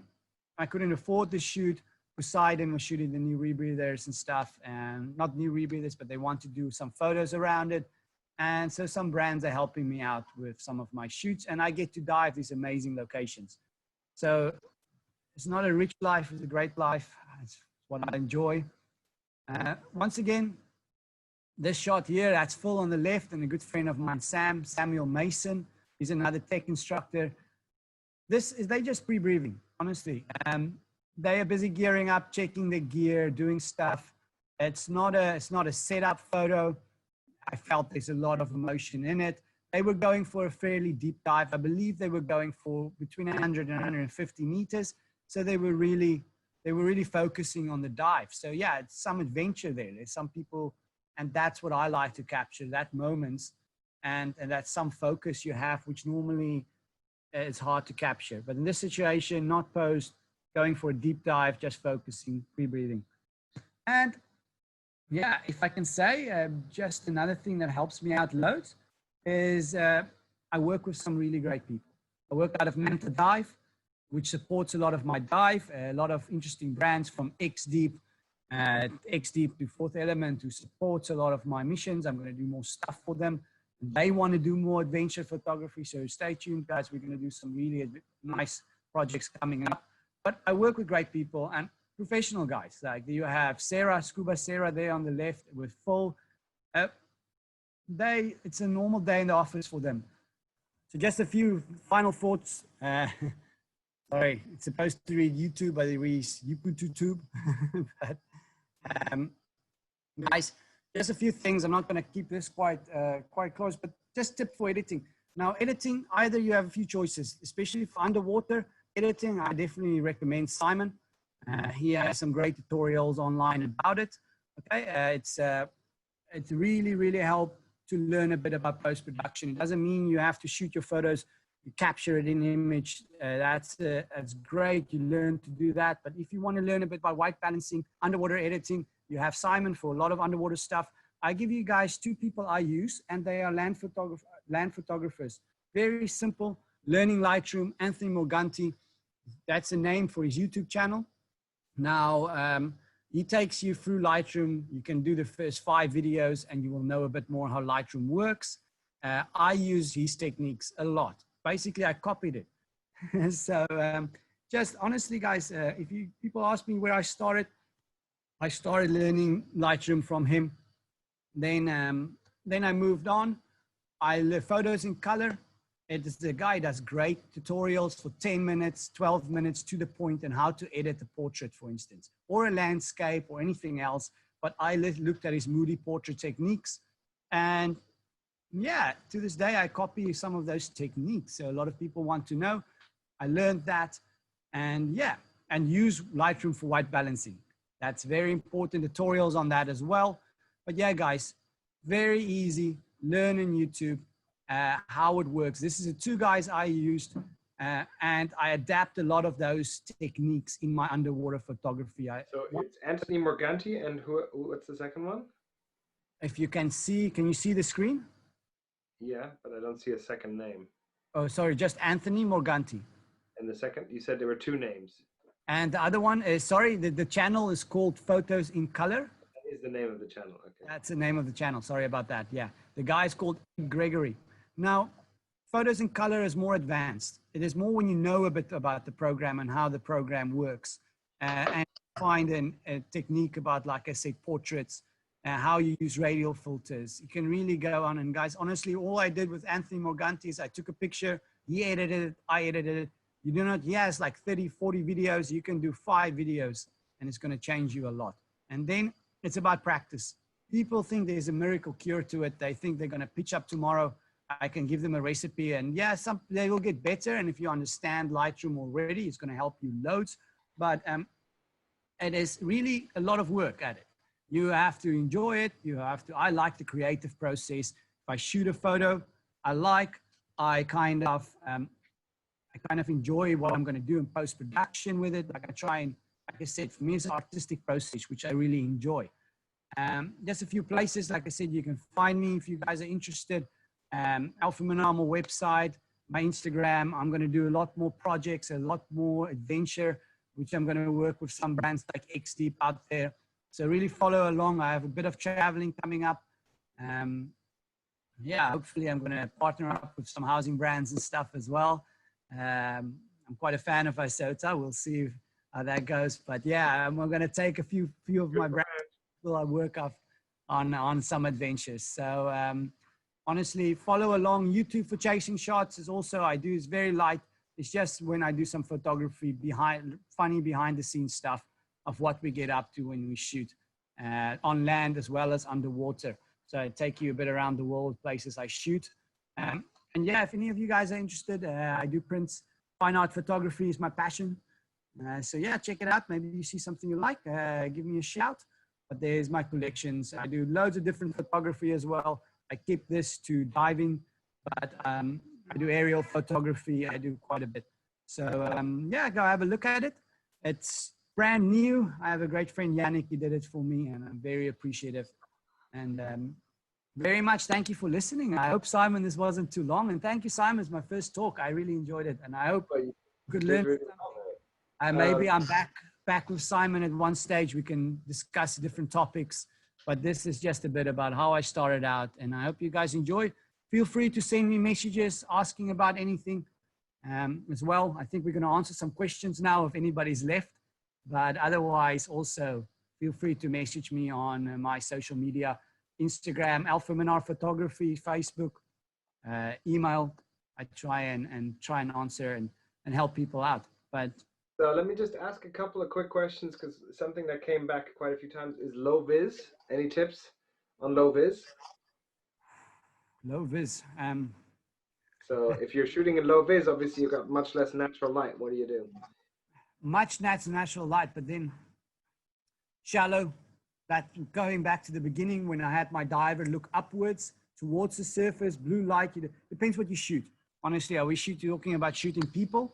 I couldn't afford the shoot. Poseidon was shooting the new rebreathers and stuff, and not new rebreathers, but they want to do some photos around it. And so some brands are helping me out with some of my shoots, and I get to dive these amazing locations. So it's not a rich life, it's a great life. It's what I enjoy. Once again, this shot here, that's Phil on the left, and a good friend of mine, Samuel Mason. He's another tech instructor. They just pre-briefing, honestly. They are busy gearing up, checking their gear, doing stuff. It's not a setup photo. I felt there's a lot of emotion in it. They were going for a fairly deep dive. I believe they were going for between 100 and 150 meters. So they were really focusing on the dive. So yeah, it's some adventure there. There's some people, and that's what I like to capture, that moments. And that's some focus you have, which normally is hard to capture. But in this situation, not posed, going for a deep dive, just focusing, pre-breathing. And yeah, if I can say, just another thing that helps me out loads is I work with some really great people. I work out of Manta Dive, which supports a lot of my dive, a lot of interesting brands from X-Deep XD to Fourth Element, who supports a lot of my missions. I'm going to do more stuff for them. They want to do more adventure photography, so stay tuned, guys. We're going to do some really nice projects coming up. But I work with great people and professional guys. Like you have Sarah, Scuba Sarah there on the left with Phil. It's a normal day in the office for them. So just a few final thoughts. Sorry, it's supposed to read YouTube, but it reads YouTube. But, guys, just a few things. I'm not going to keep this quite close, but just tip for editing. Now, editing, either you have a few choices, especially for underwater editing. I definitely recommend Simon. He has some great tutorials online about it. Okay, it's really helped to learn a bit about post-production. It doesn't mean you have to shoot your photos, you capture it in image. That's great. You learn to do that. But if you want to learn a bit about white balancing, underwater editing, you have Simon for a lot of underwater stuff. I give you guys two people I use, and they are land photographers. Very simple. Learning Lightroom, Anthony Morganti. That's a name for his YouTube channel. Now, he takes you through Lightroom. You can do the first 5 videos and you will know a bit more how Lightroom works. I use his techniques a lot. Basically, I copied it. So just honestly, guys, if people ask me where I started learning Lightroom from him. Then I moved on. I learned photos in color. It is the guy that's great tutorials for 10 minutes, 12 minutes to the point and how to edit a portrait, for instance, or a landscape or anything else. But I looked at his moody portrait techniques, and yeah, to this day, I copy some of those techniques. So a lot of people want to know. I learned that, and yeah, and use Lightroom for white balancing. That's very important. Tutorials on that as well. But yeah, guys, very easy. Learn on YouTube how it works. This is the 2 guys I used, and I adapt a lot of those techniques in my underwater photography. So it's Anthony Morganti, and what's the second one? If you can you see the screen? Yeah, but I don't see a second name. Oh, sorry, just Anthony Morganti. And the second, you said there were 2 names. And the other one is, sorry, the channel is called Photos in Color. That is the name of the channel, okay. That's the name of the channel, sorry about that, yeah. The guy is called Gregory. Now, Photos in Color is more advanced. It is more when you know a bit about the program and how the program works. And find a technique about, like I said, portraits, how you use radial filters. You can really go on. And guys, honestly, all I did with Anthony Morganti is I took a picture, he edited it, I edited it. You do not, he has like 30, 40 videos. You can do 5 videos and it's going to change you a lot. And then it's about practice. People think there's a miracle cure to it. They think they're going to pitch up tomorrow. I can give them a recipe and yeah, they will get better. And if you understand Lightroom already, it's going to help you loads. But it is really a lot of work at it. You have to enjoy it. I like the creative process. If I shoot a photo I kind of enjoy what I'm going to do in post-production with it. Like I said, for me, it's an artistic process, which I really enjoy. Just a few places, like I said, you can find me if you guys are interested. Alfred Minnaar, my website, my Instagram. I'm going to do a lot more projects, a lot more adventure, which I'm going to work with some brands like XD out there. So really follow along. I have a bit of traveling coming up. Yeah, hopefully I'm going to partner up with some housing brands and stuff as well. I'm quite a fan of Isota. We'll see how that goes. But yeah, I'm going to take a few of my brands will I work off on some adventures. So honestly, follow along. YouTube for chasing shots is also, it's very light. It's just when I do some photography funny behind the scenes stuff of what we get up to when we shoot on land as well as underwater. So I take you a bit around the world, places I shoot. And yeah, if any of you guys are interested, I do prints. Fine art photography is my passion. So yeah, check it out. Maybe you see something you like, give me a shout. But there's my collections. I do loads of different photography as well. I keep this to diving, but I do aerial photography. I do quite a bit. So yeah, go have a look at it. It's brand new. I have a great friend, Yannick. He did it for me, and I'm very appreciative. And very much thank you for listening. I hope, Simon, this wasn't too long. And thank you, Simon. It's my first talk. I really enjoyed it. And I hope you could learn something. Maybe I'm back back with Simon at one stage. We can discuss different topics, but this is just a bit about how I started out, and I hope you guys enjoy. Feel free to send me messages asking about anything as well. I think we're going to answer some questions now if anybody's left, but otherwise also feel free to message me on my social media, Instagram, Alfred Minnaar Photography, Facebook, email. I try and answer and help people out. But so let me just ask a couple of quick questions, because something that came back quite a few times is low vis. Any tips on low vis? Low vis. So if you're shooting in low vis, obviously you've got much less natural light. What do you do? Much natural light, but then shallow. That going back to the beginning when I had my diver look upwards towards the surface, blue light. It depends what you shoot. Honestly, are we talking about shooting people?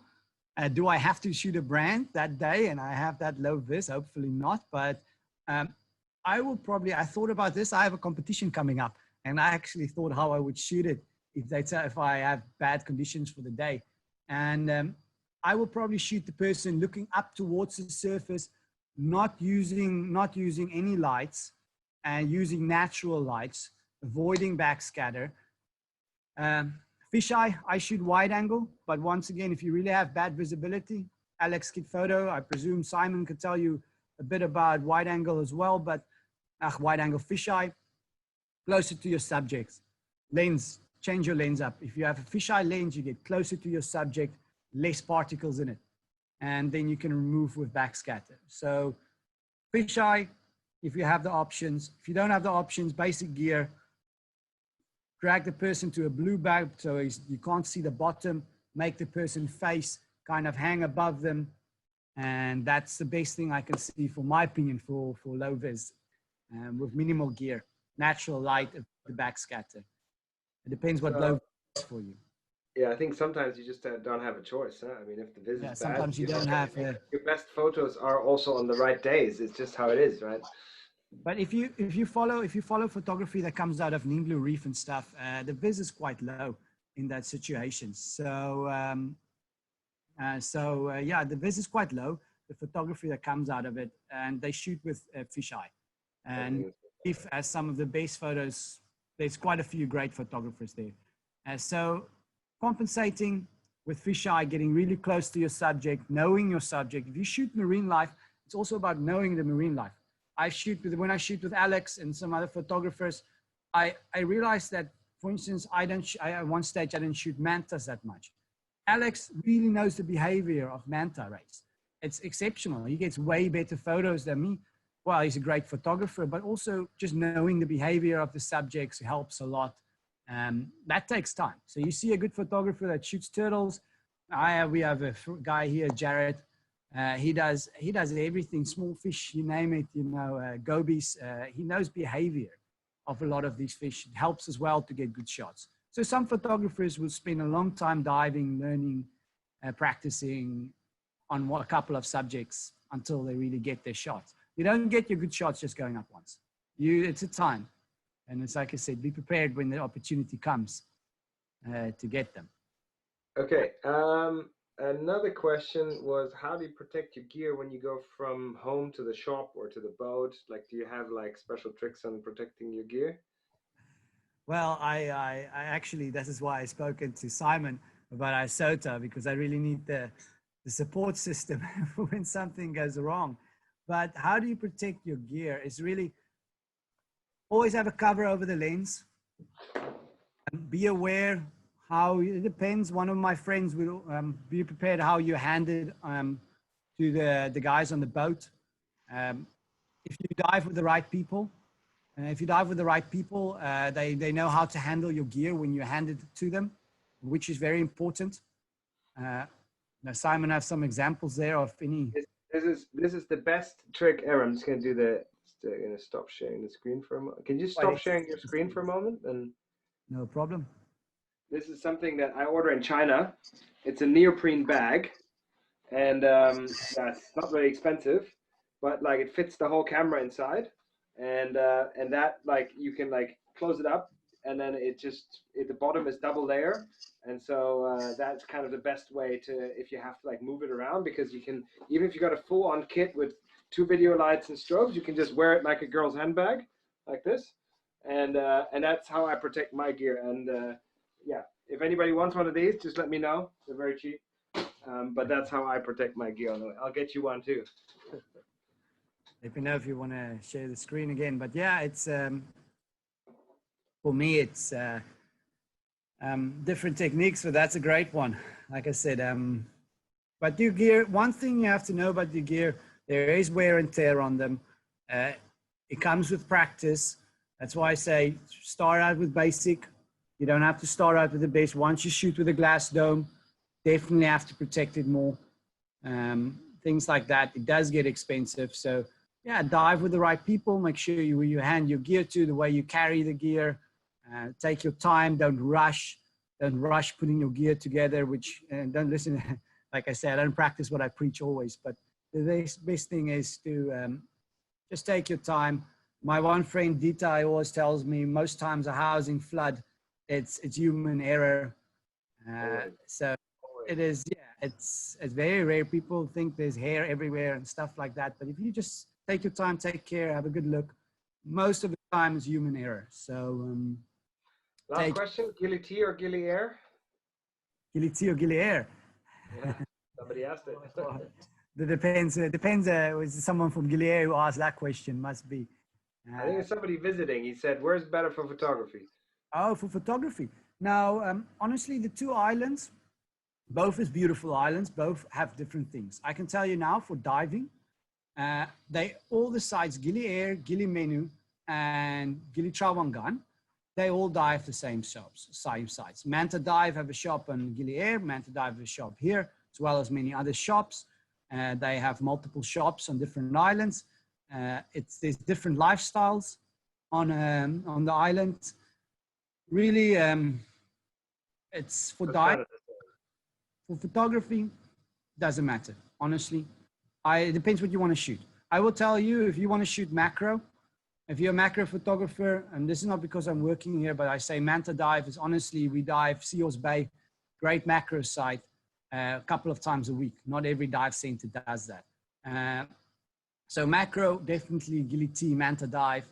Do I have to shoot a brand that day and I have that low vis? Hopefully not, but I thought about this. I have a competition coming up, and I actually thought how I would shoot it if I have bad conditions for the day. And I will probably shoot the person looking up towards the surface, not using any lights, and using natural lights, avoiding backscatter. Fisheye, I shoot wide angle, but once again, if you really have bad visibility, Alex Kid Photo, I presume Simon could tell you a bit about wide angle as well, but wide angle fisheye, closer to your subjects. Lens, change your lens up. If you have a fisheye lens, you get closer to your subject, less particles in it, and then you can remove with backscatter. So fisheye, if you have the options. If you don't have the options, basic gear, drag the person to a blue bag so you can't see the bottom, make the person face kind of hang above them, and that's the best thing I can see, for my opinion, for low vis, with minimal gear, natural light, the backscatter. It depends what low vis is for you. Yeah, I think sometimes you just don't have a choice. Huh? I mean, if the vis is bad, sometimes you don't have. Your best photos are also on the right days. It's just how it is, right? But if you follow photography that comes out of Nimblu Reef and stuff, the vis is quite low in that situation. So yeah, the vis is quite low, the photography that comes out of it, and they shoot with fisheye. And if as some of the base photos, there's quite a few great photographers there. So compensating with fisheye, getting really close to your subject, knowing your subject. If you shoot marine life, it's also about knowing the marine life. When I shoot with Alex and some other photographers, I realized that, for instance, at one stage I didn't shoot mantas that much. Alex really knows the behavior of manta rays. It's exceptional. He gets way better photos than me. Well, he's a great photographer, but also just knowing the behavior of the subjects helps a lot. That takes time. So you see a good photographer that shoots turtles. We have a guy here, Jared. He does everything, small fish, you name it, gobies. He knows behavior of a lot of these fish. It helps as well to get good shots. So some photographers will spend a long time diving, learning, practicing on a couple of subjects until they really get their shots. You don't get your good shots just going up once. It's a time. And it's like I said, be prepared when the opportunity comes to get them. Okay. Another question was, how do you protect your gear when you go from home to the shop or to the boat? Like, do you have like special tricks on protecting your gear? Well, I actually, this is why I spoken to Simon about ISOTA, because I really need the support system when something goes wrong. But how do you protect your gear? It's really always have a cover over the lens. Be aware how it depends. One of my friends will be prepared how you hand it to the guys on the boat. If you dive with the right people, they know how to handle your gear when you hand it to them, which is very important. Now, Simon, have some examples there of any. This is the best trick ever. I'm just going to do going to stop sharing the screen for a moment. Can you stop sharing your screen for a moment? And no problem. This is something that I order in China. It's a neoprene bag, and yeah, it's not very expensive, but like it fits the whole camera inside, and that like you can like close it up, and then the bottom is double layer. And so that's kind of the best way to, if you have to like move it around, because you can, even if you got a full on kit with 2 video lights and strobes, you can just wear it like a girl's handbag like this. And that's how I protect my gear. And yeah, if anybody wants one of these, just let me know. They're very cheap. But that's how I protect my gear. I'll get you one too. Let me know if you want to share the screen again. But yeah, it's for me, it's different techniques. So that's a great one. Like I said, but your gear, one thing you have to know about your gear, there is wear and tear on them. It comes with practice. That's why I say start out with basic. You don't have to start out with the base. Once you shoot with a glass dome, definitely have to protect it more. Things like that. It does get expensive. So yeah, dive with the right people. Make sure you hand your gear to, the way you carry the gear. Take your time. Don't rush. Don't rush putting your gear together, and don't listen. Like I said, I don't practice what I preach always, but the best thing is to just take your time. My one friend, Dita, always tells me most times a housing flood, it's human error. So it is, yeah, it's very rare. People think there's hair everywhere and stuff like that. But if you just take your time, take care, have a good look, most of the time is human error. So last question, Gilly T or Gilly Air? Gilly T or Gilly Air? Yeah, somebody asked it. It depends. It depends. Was someone from Gilly Air who asked that question? Must be. I think it's somebody visiting. He said, where's better for photography? Oh, for photography. Now, honestly, the 2 islands, both is beautiful islands, both have different things. I can tell you now for diving, all the sites, Gili Air, Gili Menu, and Gili Trawangan, they all dive the same shops, same sites. Manta Dive have a shop on Gili Air, Manta Dive have a shop here, as well as many other shops. They have multiple shops on different islands. There's different lifestyles on the island. Really, it's for diving. For photography, doesn't matter, honestly. It depends what you want to shoot. I will tell you, if you want to shoot macro, if you're a macro photographer, and this is not because I'm working here, but I say Manta Dive is honestly, we dive Seals Bay, great macro site, a couple of times a week. Not every dive center does that. So macro, definitely Gili T, Manta Dive.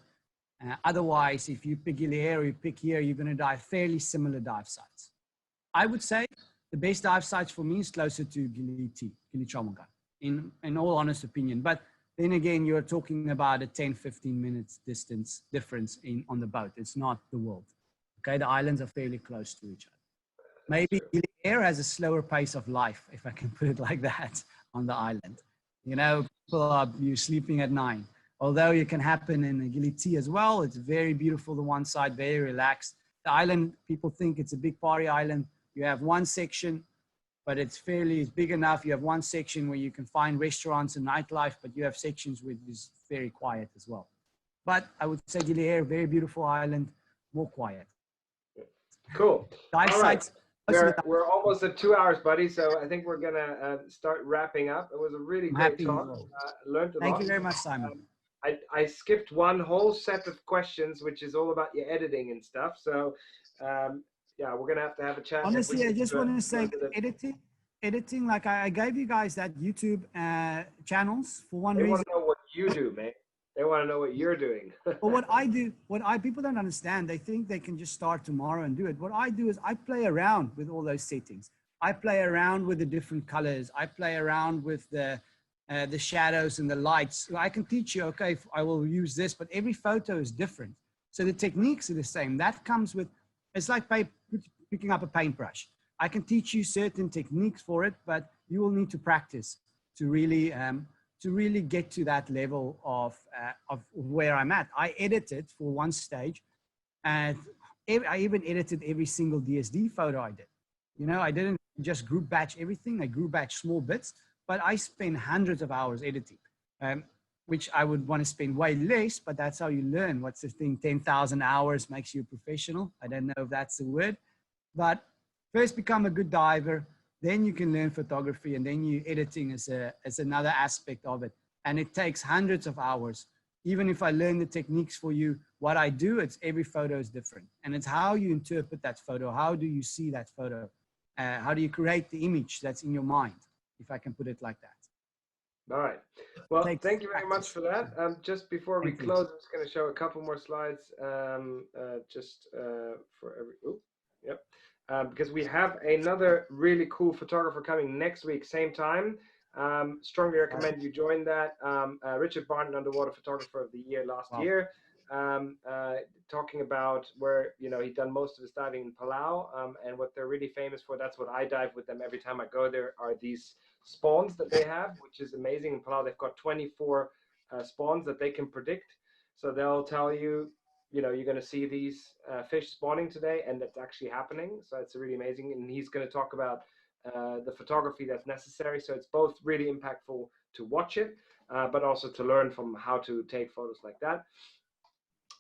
Otherwise, if you pick Gili Air or you pick here, you're going to dive fairly similar dive sites. I would say the best dive sites for me is closer to Gili T, Gili Trawangan, in all honest opinion. But then again, you're talking about a 10, 15 minutes distance difference on the boat. It's not the world. Okay, the islands are fairly close to each other. Maybe Gili Air has a slower pace of life, if I can put it like that, on the island. You know, you're sleeping at 9. Although it can happen in Gili T as well. It's very beautiful, the one side, very relaxed. The island, people think it's a big party island. You have one section, but it's big enough. You have one section where you can find restaurants and nightlife, but you have sections where it's very quiet as well. But I would say Gili Air, very beautiful island, more quiet. Cool. Dive All right. sites. We're almost at 2 hours, buddy. So I think we're gonna start wrapping up. It was a really great talk. Learned a lot. Thank you very much, Simon. I skipped one whole set of questions, which is all about your editing and stuff. So yeah, we're gonna have a chat. Honestly, I just want to say editing. Like I gave you guys that YouTube channels for one reason. They want to know what you do, mate. They want to know what you're doing. But what I do, people don't understand. They think they can just start tomorrow and do it. What I do is I play around with all those settings. I play around with the different colors. I play around with the shadows and the lights. So I can teach you, okay, I will use this, but every photo is different. So the techniques are the same. That comes with, it's like picking up a paintbrush. I can teach you certain techniques for it, but you will need to practice to really get to that level of where I'm at. I edited for one stage, and I even edited every single DSD photo I did. You know, I didn't just group batch everything. I group batch small bits, but I spent hundreds of hours editing, which I would want to spend way less, but that's how you learn. What's the thing? 10,000 hours makes you a professional. I don't know if that's the word, but first become a good diver, then you can learn photography, and then you editing as another aspect of it. And it takes hundreds of hours even if I learn the techniques for you, what I do, it's every photo is different. And it's how you interpret that photo. How do you see that photo? How do you create the image that's in your mind, if I can put it like that? All right. Well, thank you very much for that. Just before we close, I'm just going to show a couple more slides for every, yep. Because we have another really cool photographer coming next week, same time. Strongly recommend you join that. Richard Barton, Underwater Photographer of the Year last year, talking about where, you know, he'd done most of his diving in Palau, and what they're really famous for. That's what I dive with them every time I go there, are these spawns that they have, which is amazing. In Palau, they've got 24 spawns that they can predict. So they'll tell you, you know, you're going to see these fish spawning today, and that's actually happening. So it's really amazing. And he's going to talk about the photography that's necessary. So it's both really impactful to watch it, but also to learn from how to take photos like that.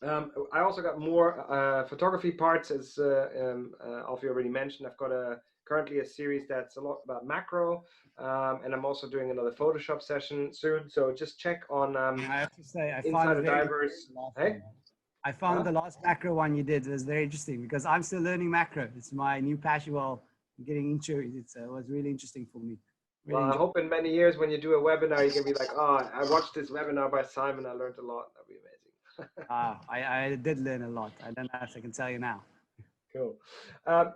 I also got more photography parts, as Alfie already mentioned. I've got currently a series that's a lot about macro, and I'm also doing another Photoshop session soon. So just check on I have to say, I Insider Divers. Hey? I found the last macro one you did was very interesting, because I'm still learning macro. It's my new passion. Well, getting into it. It was really interesting for me. Really well, I hope in many years when you do a webinar, you can be like, oh, I watched this webinar by Simon. I learned a lot. That'd be amazing. I did learn a lot. I don't know if I can tell you now. Cool.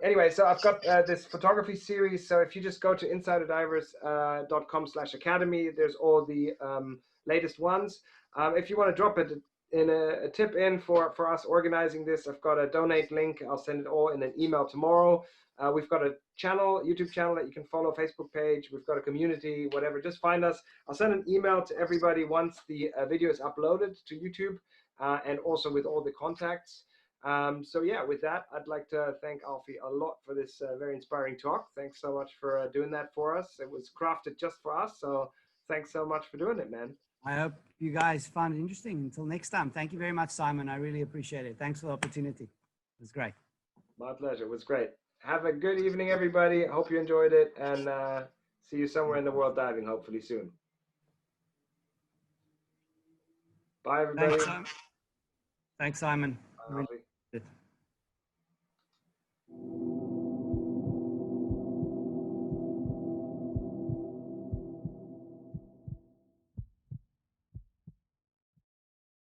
Anyway, so I've got this photography series. So if you just go to insiderdivers.com/academy, there's all the latest ones. If you want to drop it in a tip in for us organizing this, I've got a donate link. I'll send it all in an email tomorrow. We've got a channel, YouTube channel that you can follow, Facebook page. We've got a community, whatever. Just find us. I'll send an email to everybody once the video is uploaded to YouTube, and also with all the contacts. So yeah, with that, I'd like to thank Alfie a lot for this very inspiring talk. Thanks so much for doing that for us. It was crafted just for us. So thanks so much for doing it, man. I hope you guys found it interesting. Until next time, thank you very much, Simon. I really appreciate it. Thanks for the opportunity. It was great. My pleasure. It was great. Have a good evening, everybody. Hope you enjoyed it, and see you somewhere in the world diving, hopefully soon. Bye, everybody. Thanks, Simon. Bye, Really